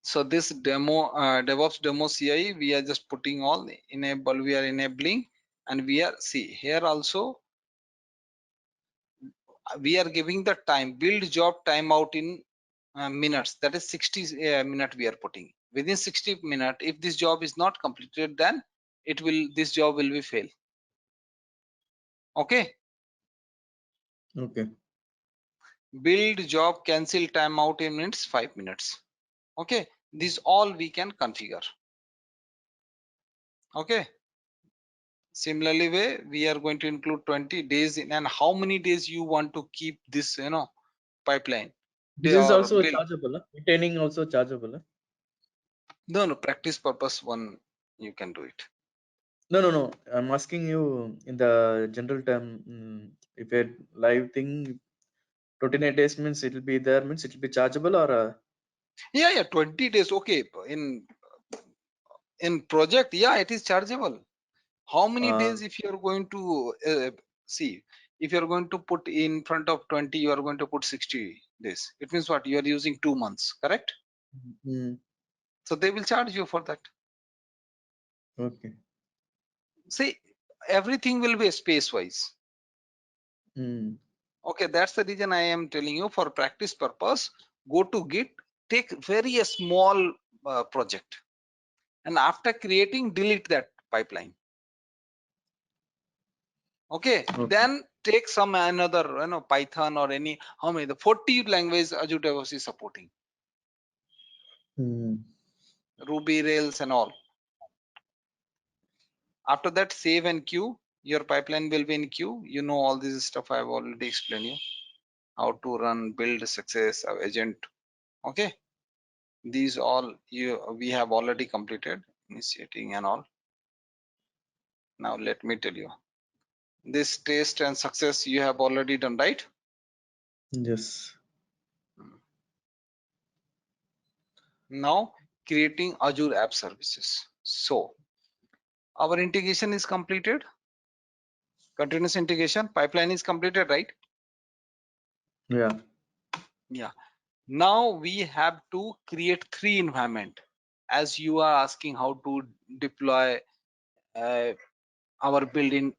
so this demo DevOps demo CI, we are just putting all enable, we are enabling, and we are, see here also we are giving the time, build job timeout in minutes, that is 60 minute we are putting. Within 60 minutes, if this job is not completed, then it will, this job will be fail. Okay, Okay. build job cancel timeout in minutes, 5 minutes. Okay, these all we can configure. Okay, similarly way we are going to include 20 days in, and how many days you want to keep this, you know, pipeline. This They is are also build. chargeable. Huh? Maintaining also chargeable. Huh? No, practice purpose one you can do it. No. I'm asking you in the general term. If a live thing 29 days means it will be there, means it will be chargeable or Yeah, 20 days. Okay, in project, yeah, it is chargeable. How many uh, days if you are going to see, if you are going to put in front of 20, you are going to put 60 days. It means what? You are using 2 months, correct? mm, So they will charge you for that. okay. See, everything will be space wise. Mm, Okay, that's the reason I am telling you, for practice purpose, go to Git, take very a small project, and after creating, delete that pipeline. Okay, okay. then take some another, you know, Python or any, how many, the 40 language Azure DevOps is supporting, Mm, Ruby, Rails and all. After that, save and queue. Your pipeline will be in queue. You know all this stuff I have already explained you, how to run, build, success, agent. Okay, these all we have already completed, initiating and all. Now let me tell you, this test and success you have already done, right? yes. Now creating Azure App Services. So our integration is completed, continuous integration pipeline is completed, right? Yeah. Yeah, now we have to create 3 environment, as you are asking how to deploy our building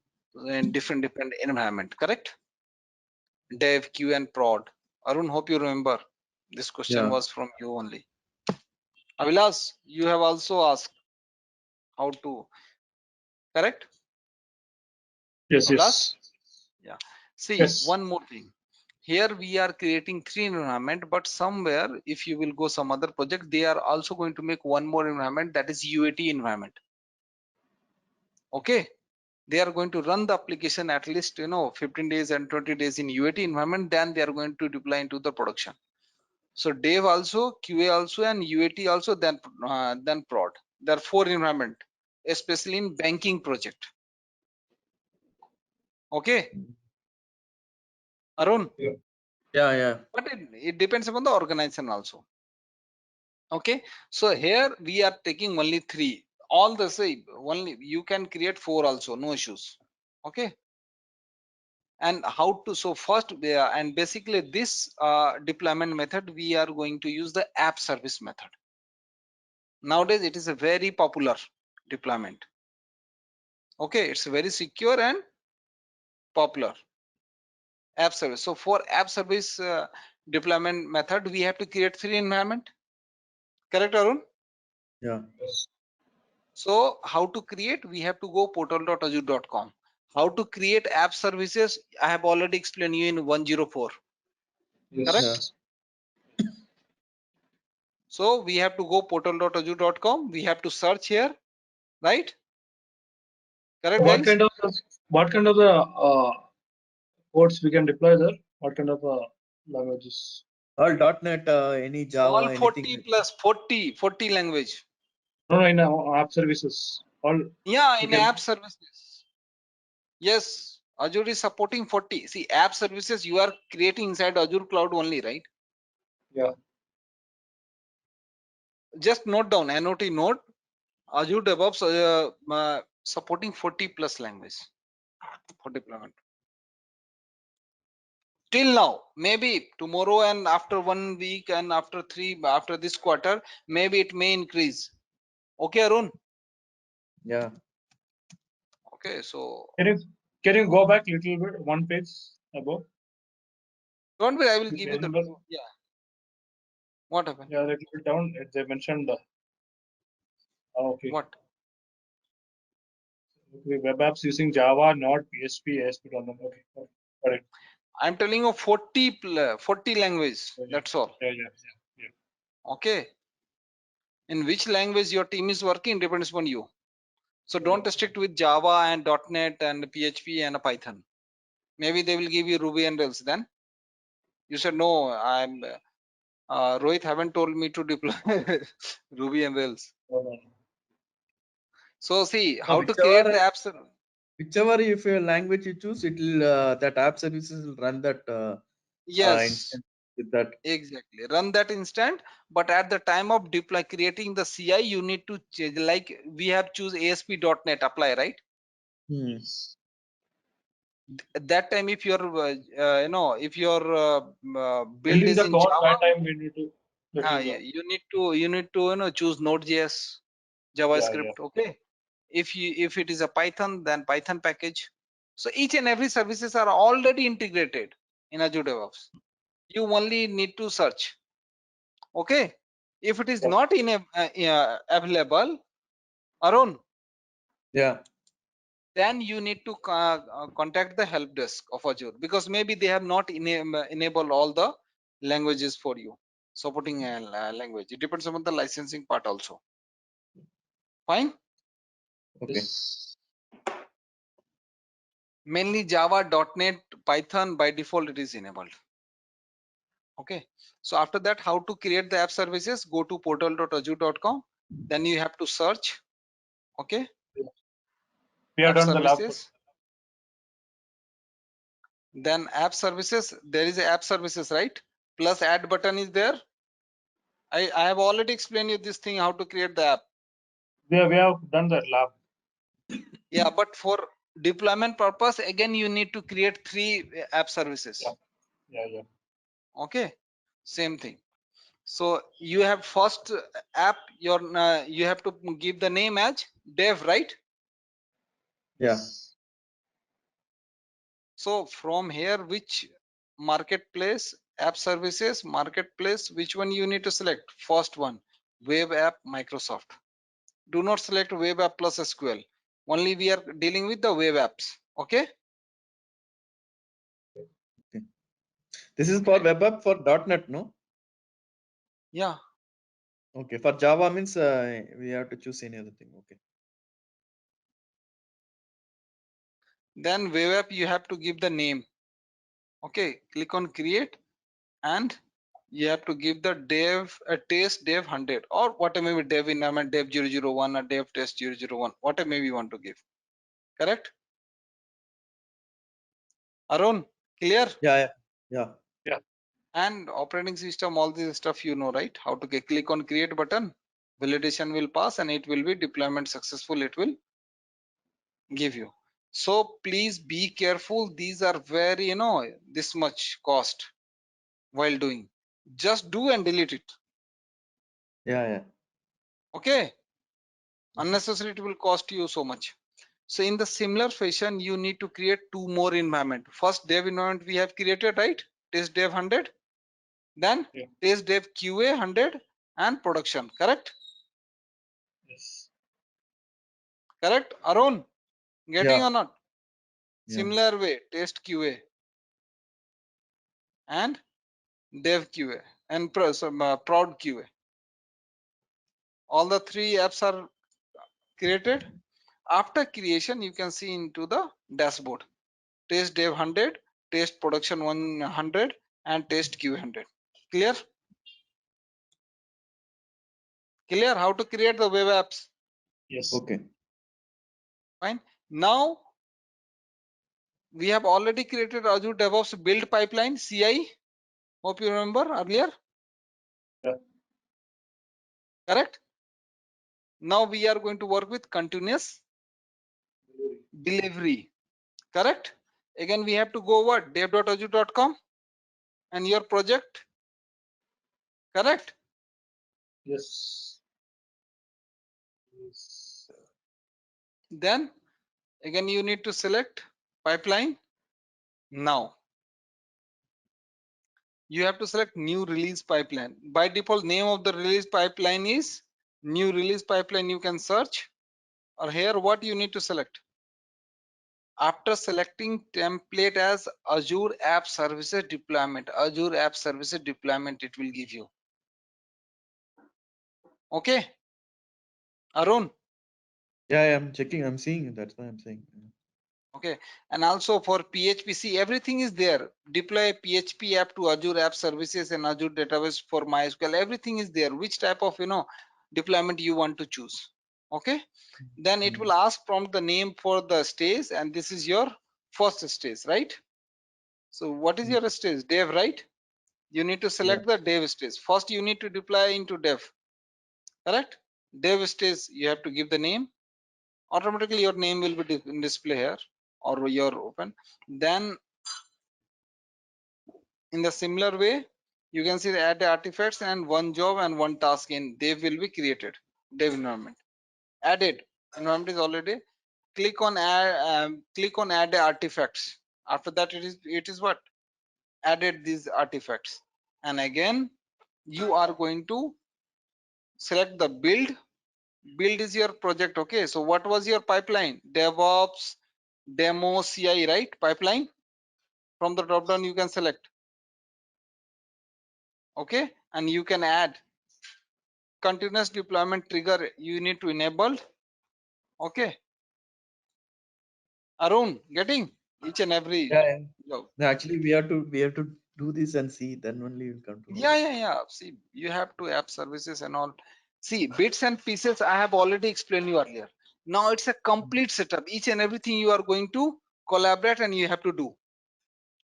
in different environment, correct? Dev, Q and prod. Arun, hope you remember this question Yeah. was from you only. Avilas, you have also asked how to, correct? Yes, Avilas? yes, Yeah, see, yes. one more thing. Here we are creating 3 environment, but somewhere if you will go some other project, they are also going to make one more environment, that is UAT environment. Okay, they are going to run the application at least, you know, 15 days and 20 days in UAT environment, then they are going to deploy into the production. So dev also, QA also, and UAT also, then prod. There are 4 environment, especially in banking project. Okay, Arun. Yeah. But it depends upon the organization also. Okay, so here we are taking only 3, all the same. Only you can create 4 also, no issues. Okay, and how to, so first and basically this deployment method we are going to use the app service method. Nowadays it is a very popular deployment. Okay, it's very secure and popular, app service. So for app service deployment method, we have to create 3 environment, correct, Arun? Yeah. So how to create, we have to go portal.azure.com. How to create app services, I have already explained you in 104, Yes. correct? So we have to go portal.azure.com. We have to search here, right? Correct, What guys? kind of the codes we can deploy there? What kind of languages? All .NET, any Java, All anything. 40 plus 40 language. No, in app services. All Yeah, in Okay. app services. Yes, Azure is supporting 40. See, app services you are creating inside Azure cloud only, right? yeah. Just note down, NOT note, Azure DevOps supporting 40 plus language for deployment. Till now, maybe tomorrow and after 1 week and after this quarter, maybe it may increase. Okay, Arun? Yeah. Okay, so Can you go back little bit, one page above? don't worry, I will This give you the, number- yeah. What happened? Yeah, little bit down. They mentioned the. Okay. What? Okay, web apps using Java, not PHP, ASP.NET. Okay. Got it. I'm telling you 40 language. Yeah, That's all. yeah. Okay. In which language your team is working depends upon you. So don't restrict with Java and .NET and PHP and Python. Maybe they will give you Ruby and Rails. Then you said no. I'm Rohit haven't told me to deploy Ruby and Rails. No. So see how to create whichever- the apps. Whichever if your language you choose, it will that app services will run that Yes, instance with that. exactly. Run that instant. But at the time of creating the CI, you need to change. Like we have choose ASP.NET apply, right? Hmm. At that time, if your if your build Building is the in code, Java, that time we need to. you need to choose Node.js, JavaScript. Okay. If it is a Python, then Python package. So each and every services are already integrated in Azure DevOps. You only need to search. Okay. If it is Yeah. not available, Arun, Yeah. then you need to contact the help desk of Azure, because maybe they have not enabled all the languages for you, supporting a language. It depends on the licensing part also. Fine. Okay. Yes. Mainly Java, .NET, Python, by default it is enabled. Okay. So after that, how to create the app services? Go to portal.azure.com. Then you have to search. Okay. We have App done the lab. services. Then app services. There is a app services, right? Plus add button is there. I have already explained you this thing, how to create the app. We have done that lab. Yeah, but for deployment purpose, again, you need to create 3 app services. Yeah. Okay. Same thing. So you have first app, you have to give the name as dev, right? Yeah. So from here, which marketplace, app services, marketplace, which one you need to select? First one, web app, Microsoft. Do not select web app plus SQL. Only we are dealing with the web apps. Okay. This is for web app for .NET, no? Yeah. Okay. For Java means we have to choose any other thing. Okay. Then web app, you have to give the name. Okay. Click on create, and you have to give the dev test dev 100 or whatever, maybe dev environment dev 001 or dev test 001, whatever maybe you want to give. Correct? Arun, clear? Yeah. And operating system, all this stuff you know, right? How to click on create button, validation will pass, and it will be deployment successful, it will give you. So please be careful. These are very, this much cost while doing. Just do and delete it. Yeah. Okay. Unnecessary, it will cost you so much. So in the similar fashion, you need to create 2 more environment. First dev environment we have created, right? Test dev 100. Then test dev QA 100 and production. Correct? Yes. Correct, Arun? Getting Yeah. or not? Yeah. Similar way, test QA and dev QA and prod QA. All the 3 apps are created. After creation, you can see into the dashboard. Test dev 100, test production 100, and test QA 100. Clear? Clear how to create the web apps? Yes. Okay. Fine. Now we have already created Azure DevOps build pipeline, CI. Hope you remember earlier. Yeah. Correct? Now we are going to work with continuous delivery. Correct? Again, we have to go what? dev.azure.com and your project. Correct? Yes. Yes. Then again, you need to select pipeline. Now you have to select new release pipeline. By default, name of the release pipeline is new release pipeline. You can search, or here what you need to select. After selecting template as Azure App Services Deployment, Azure App Services Deployment, it will give you. Okay, Arun. Yeah, I'm checking. I'm seeing it. That's why I'm saying. Okay, and also for PHP, see, everything is there. Deploy PHP app to Azure App Services and Azure Database for MySQL. Everything is there. Which type of deployment you want to choose? Okay, then it will ask prompt the name for the stage, and this is your first stage, right? So what is your stage? Dev, right? You need to select the dev stage. First, you need to deploy into dev. Correct? Dev stage, you have to give the name. Automatically, your name will be display here, or your open. Then in the similar way, you can see the add artifacts and one job and one task in dev will be created. Dev environment. Added environment is already. Click on add artifacts. After that, it is what? Added these artifacts. And again, you are going to select the build. Build is your project. Okay, so what was your pipeline? DevOps, demo, CI, right? Pipeline. From the drop down, you can select. Okay, and you can add continuous deployment trigger. You need to enable. Okay, Arun, getting each and every Yeah. job. No, actually, we have to do this and see. Then only we'll come to know. Yeah. See, you have to app services and all. See, bits and pieces I have already explained you earlier. Now it's a complete setup. Each and everything you are going to collaborate and you have to do.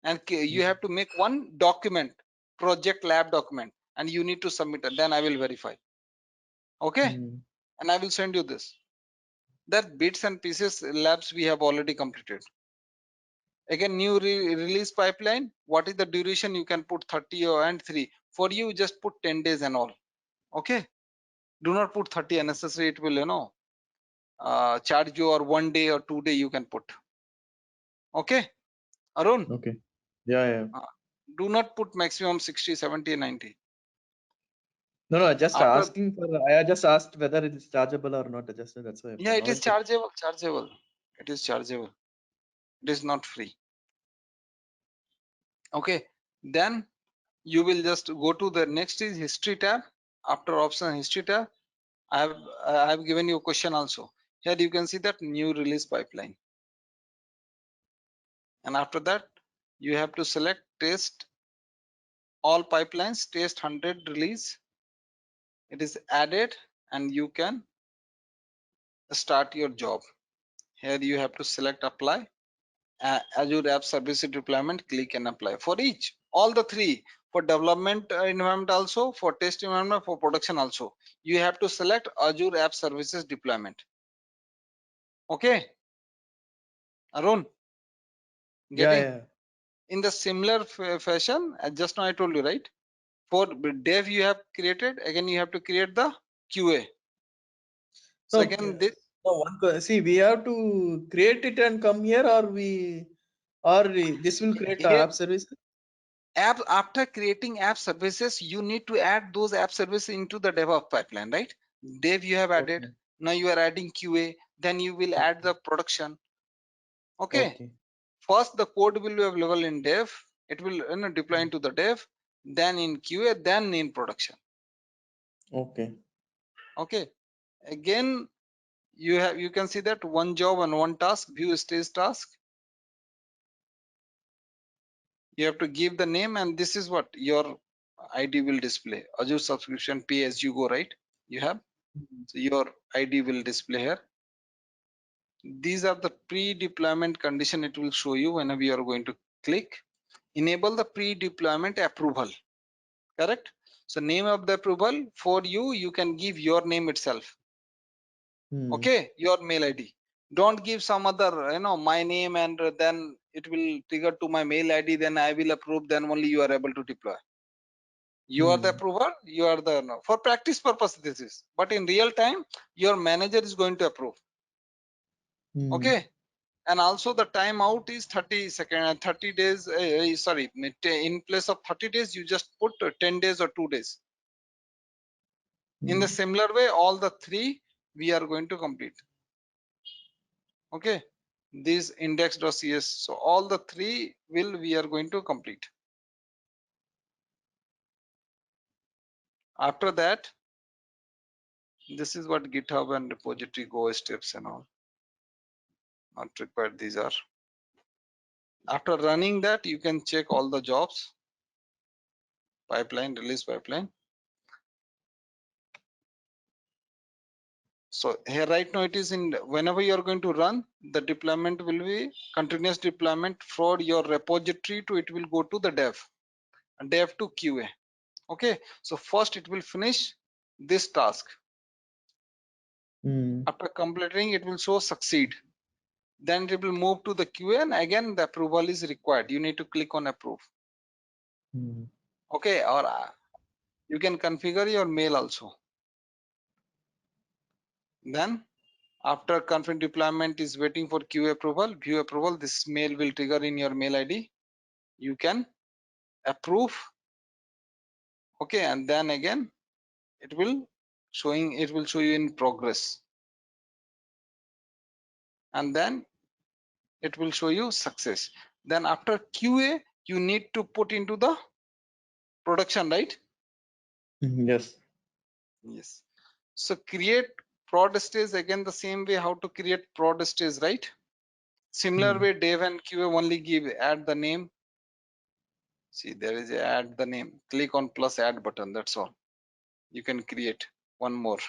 And you have to make one document, project lab document, and you need to submit it. Then I will verify. Okay, and I will send you this. That bits and pieces labs we have already completed. Again, new release pipeline. What is the duration? You can put 30 and 3. For you, just put 10 days and all. Okay, do not put 30 unnecessary. It will charge you, or 1 day or 2 day you can put. Okay, Arun. Okay. Yeah. Do not put maximum 60, 70, 90. No. Just After, asking for. I just asked whether it is chargeable or not. Just that's why. yeah, it Now is it's okay. chargeable. It is chargeable. It is not free. Okay, then you will just go to the next is history tab. After option history tab, I have given you a question also. Here you can see that new release pipeline. And after that, you have to select test all pipelines, test 100 release. It is added and you can start your job. Here you have to select apply. Azure App Services deployment, click and apply. For each, all the three, for development environment also, for test environment, for production also, you have to select Azure App Services deployment. Okay, Arun, getting? Yeah. In the similar fashion, just now I told you, right? For dev you have created, again you have to create the QA. So No. again, this No. See, we have to create it and come here, or this will create the here app service. app, after creating app services, you need to add those app services into the DevOps pipeline, right? Dev you have added. Okay. Now you are adding QA. Then you will add the production. Okay. Okay. First, the code will be available in dev. It will deploy into the dev, then in QA, then in production. Okay. Okay. Again, you can see that one job and one task, view stage task. You have to give the name, and this is what your ID will display. Azure subscription pay as you go, right? You have, so your ID will display here. These are the pre-deployment condition it will show you whenever you are going to click. Enable the pre-deployment approval, correct? So name of the approval for you, you can give your name itself. Okay, your mail ID. Don't give some other, my name, and then it will trigger to my mail ID, then I will approve, then only you are able to deploy. You are the approver, you are the, no. For practice purpose this is, but in real time, your manager is going to approve. Okay. And also the timeout is 30 seconds, 30 days, sorry, in place of 30 days, you just put 10 days or 2 days. In the similar way, all the three we are going to complete. Okay, this index.cs, so all the three we are going to complete. After that, this is what GitHub and repository go steps and all. Not required, these are. After running that, you can check all the jobs, pipeline, release pipeline. So here right now it is in, whenever you are going to run, the deployment will be continuous deployment for your repository to, it will go to the dev to QA. Okay, so first it will finish this task. After completing, it will show succeed. Then it will move to the QA, and again the approval is required. You need to click on approve. Okay, or you can configure your mail also. Then after confirm deployment is waiting for QA approval, view approval, this mail will trigger in your mail ID. You can approve. Okay, and then again it will show you in progress, and then it will show you success. Then after QA, you need to put into the production, right? Yes. Yes. So create prod stage, again the same way how to create prod stage, right? Similar way, dev and QA only add the name. See, there is a add the name. Click on plus add button, that's all. You can create one more.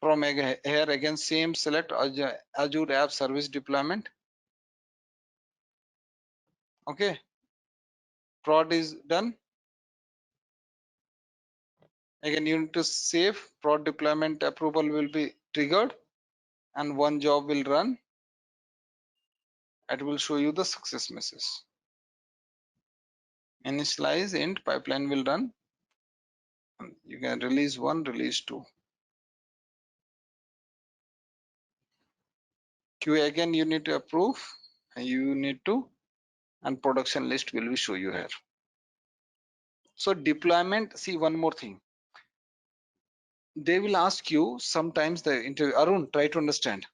From here again, same, select Azure App Service Deployment. Okay, prod is done. Again, you need to save. Prod deployment approval will be triggered, and one job will run. It will show you the success message. Initialize int pipeline will run. You can release 1, release 2. QA again you need to approve, and you need to, and production list will be show you here. So deployment, see one more thing. They will ask you sometimes the interview, Arun, try to understand.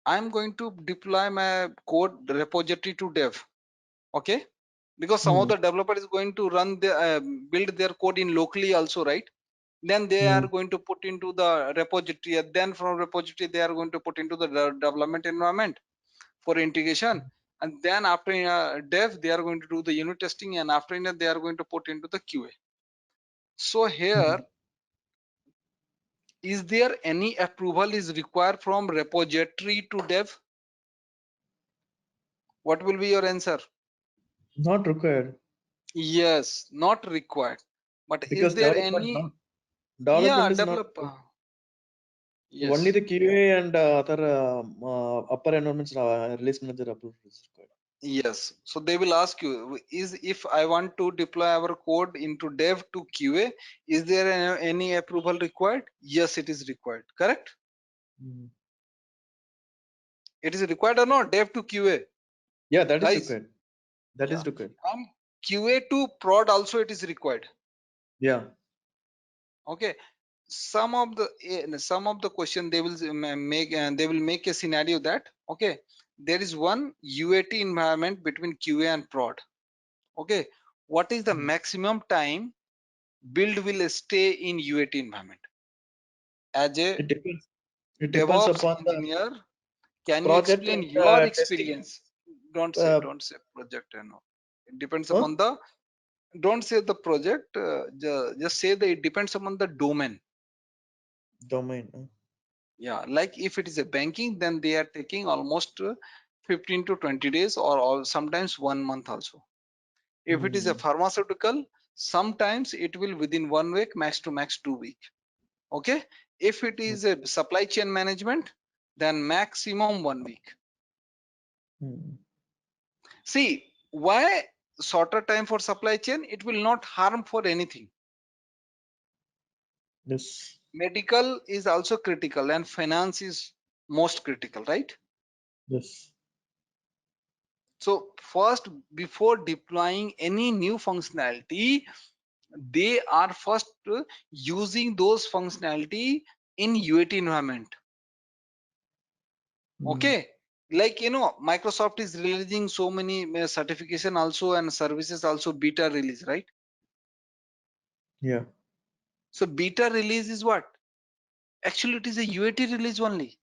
I'm going to deploy my code repository to dev. Okay, because some of the developer is going to run the build their code in locally also, right? Then they are going to put into the repository, and then from repository they are going to put into the development environment for integration, and then after dev they are going to do the unit testing, and after that they are going to put into the QA. So here, is there any approval is required from repository to dev? What will be your answer? Not required. Yes, not required. But Because is there any? Yeah, development is not developer. Yes. only the QA and other upper environments release manager approval is required. Yes, so they will ask you, is if I want to deploy our code into dev to QA, is there any approval required? Yes, it is required. Correct? It is required or not? Dev to QA. Yeah, that is Guys, required. That is yeah. required. And QA to prod also it is required. Yeah. Okay. Some of the question they will make a scenario that, okay, there is one UAT environment between QA and prod. Okay, what is the maximum time build will stay in UAT environment? As a It depends. It depends DevOps upon the engineer, can you project explain and your testing. experience? Don't say project. No, it depends upon the don't say the project, just say that it depends upon the domain. Domain. Yeah, like if it is a banking, then they are taking almost 15 to 20 days, or sometimes 1 month also. If it is a pharmaceutical, sometimes it will within 1 week, max to max 2 week. Okay. If it is a supply chain management, then maximum 1 week. See, why shorter time for supply chain? It will not harm for anything. Yes. Medical is also critical, and finance is most critical, right? Yes. So first, before deploying any new functionality, they are first using those functionality in UAT environment. Okay. Like, Microsoft is releasing so many certification also and services also beta release, right? Yeah. So beta release is what? Actually, it is a UAT release only.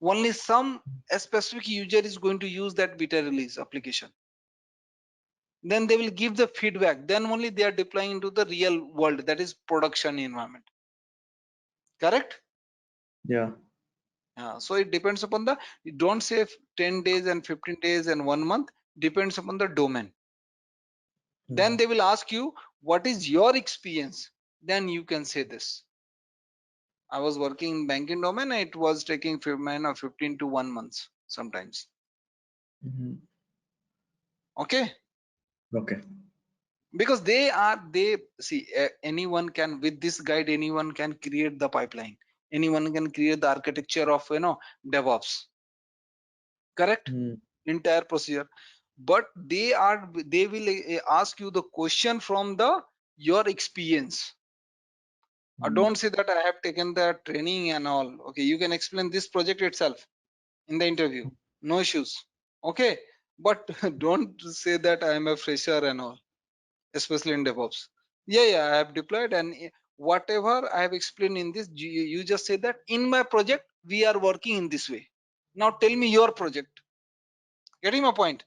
Only a specific user is going to use that beta release application. Then they will give the feedback. Then only they are deploying into the real world, that is production environment. Correct? Yeah. So it depends upon you don't say 10 days and 15 days and 1 month, depends upon the domain. Then they will ask you, what is your experience? Then you can say this. I was working in banking domain. It was taking 15 to 1 month sometimes. Okay. Okay. Because anyone can, with this guide, anyone can create the pipeline. Anyone can create the architecture of, DevOps. Correct? Entire procedure. But they will ask you the question from your experience. Don't say that I have taken the training and all. Okay, you can explain this project itself in the interview. No issues. Okay, but don't say that I am a fresher and all, especially in DevOps. Yeah, I have deployed, and whatever I have explained in this, you just say that in my project we are working in this way. Now tell me your project. Getting my point?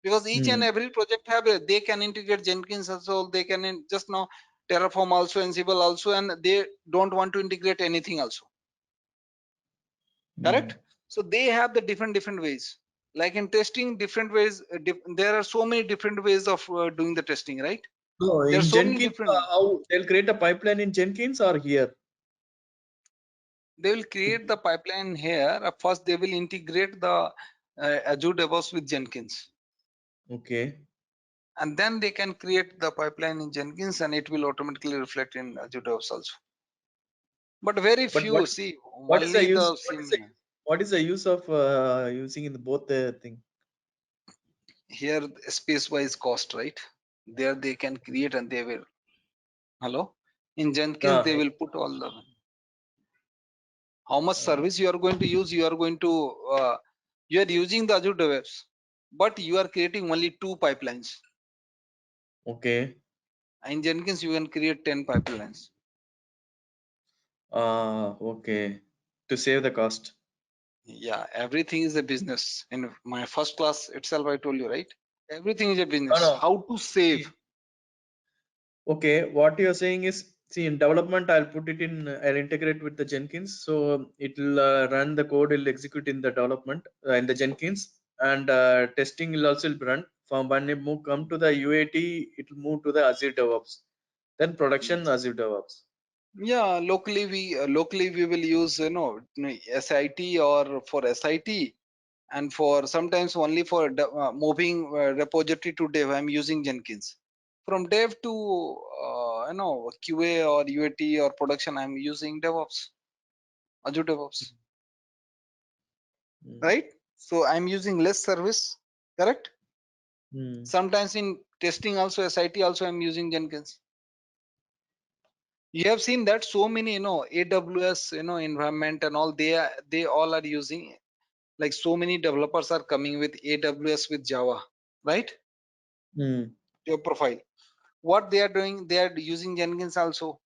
Because each and every project they can integrate Jenkins also, they can just now Terraform also, Ansible also, and they don't want to integrate anything also. Correct? So they have the different ways. Like in testing, different ways. There are so many different ways of doing the testing, right? So There are in so many Jenkins, different. how they'll create a pipeline in Jenkins or here? They will create the pipeline here. First, they will integrate the Azure DevOps with Jenkins. Okay. And then they can create the pipeline in Jenkins, and it will automatically reflect in Azure DevOps also. But very But few see what is the only use? the same. What is the use of using in both the thing? Here space wise cost, right? There they can create and they will. Hello? In Jenkins, they will put all the how much service you are going to use. You are using the Azure DevOps, but you are creating only 2 pipelines. Okay. In Jenkins, you can create 10 pipelines. Okay. To save the cost. Yeah, everything is a business. In my first class itself, I told you, right? Everything is a business. No. How to save? Okay, what you're saying is, see, in development, I'll integrate with the Jenkins. So it will run the code, will execute in the development in the Jenkins, and testing will also be run. From when it come to the UAT, it will move to the Azure DevOps. Then production Azure DevOps. Yeah, locally we will use SIT or for SIT, and for sometimes only for moving repository to dev. I'm using Jenkins. From dev to QA or UAT or production, I'm using DevOps, Azure DevOps, right? So I'm using less service, correct? Sometimes in testing also, SIT also, I'm using Jenkins. You have seen that so many AWS environment and all, they all are using, like so many developers are coming with AWS with Java, right? Your profile. What they are doing, they are using Jenkins also.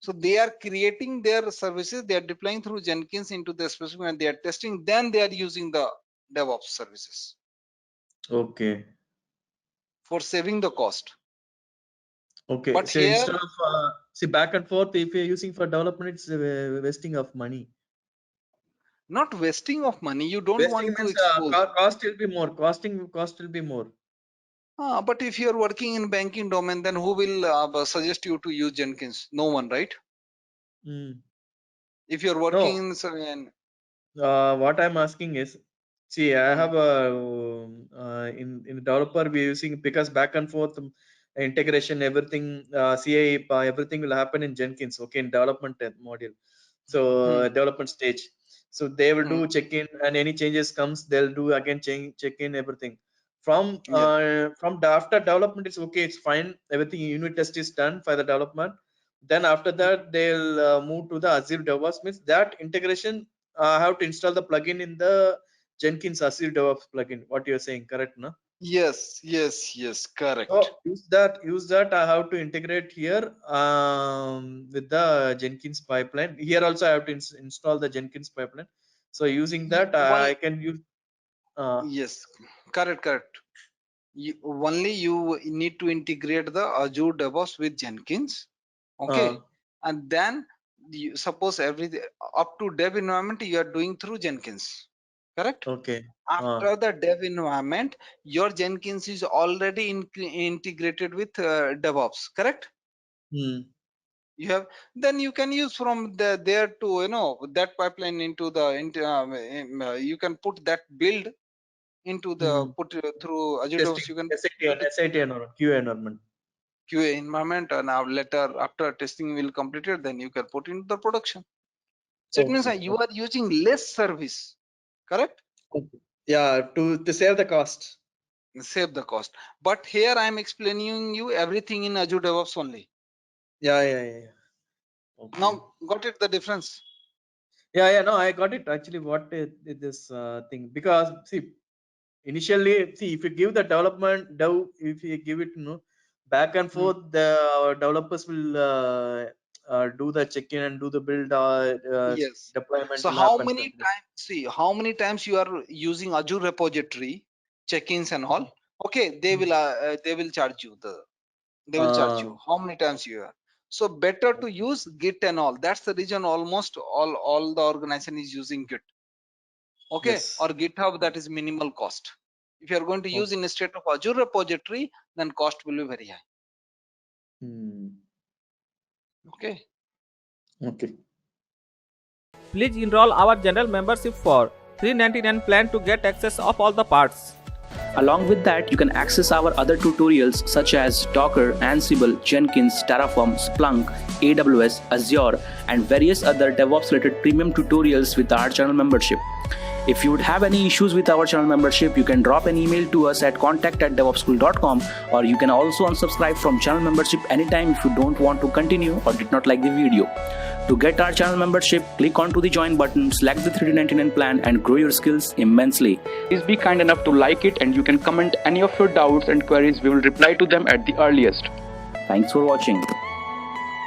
So they are creating their services, they are deploying through Jenkins into the specific, and they are testing, then they are using the DevOps services. Okay. For saving the cost. Okay. But So here, instead of see back and forth, if you're using for development, it's wasting of money. not wasting of money. You don't Wasting want to means expose. cost will be more. Cost will be more. But if you're working in banking domain, then who will suggest you to use Jenkins? No one, right? Mm. If you're No. working in What I'm asking is, see, I Hmm. have a in developer we're using because back and forth integration, everything, CI, everything will happen in Jenkins. Okay, in development module. So development stage. So they will do check in, and any changes comes, they'll do again check in everything. From after development, it's okay, it's fine. Everything unit test is done for the development. Then after that, they'll move to the Azure DevOps. Means that integration, I have to install the plugin in the Jenkins Azure DevOps plugin. What you're saying, correct, no? Yes, correct. So use that. I have to integrate here with the Jenkins pipeline. Here also I have to install the Jenkins pipeline. So using that, I can use. Yes, correct. Only you need to integrate the Azure DevOps with Jenkins. Okay, and then you suppose everything up to dev environment you are doing through Jenkins, correct? Okay. After the dev environment, your Jenkins is already integrated with DevOps, correct? Hmm. You have, then you can use from there to that pipeline into the you can put that build into the put through Azure Testing, DevOps. You can SIT environment, QA environment. QA environment, and now later after testing will completed, then you can put into the production. So it means Okay. you are using less service, correct? Okay. Yeah, to save the cost. Save the cost. But here I am explaining you everything in Azure DevOps only. Yeah. Okay. Now got it, the difference? Yeah. No, I got it. Actually, what is this thing? Because see, initially, see, if you give the development dev, if you give it, back and forth, the developers will do the check-in and do the build. Yes. Deployment So will how happen. many times, see how many times you are using Azure repository check-ins and all? Okay, they will charge you how many times you are. So better to use Git and all. That's the reason almost all the organization is using Git. Okay, Yes. or GitHub, that is minimal cost. If you are going to use instead of Azure repository, then cost will be very high. Okay. Please enroll our general membership for $399 plan to get access of all the parts. Along with that, you can access our other tutorials such as Docker, Ansible, Jenkins, Terraform, Splunk, AWS, Azure, and various other DevOps related premium tutorials with our channel membership. If you would have any issues with our channel membership, you can drop an email to us at contact@devopsschool.com, or you can also unsubscribe from channel membership anytime if you don't want to continue or did not like the video. To get our channel membership, click onto the join button, select the 3D99 plan, and grow your skills immensely. Please be kind enough to like it, and you can comment any of your doubts and queries. We will reply to them at the earliest. Thanks for watching.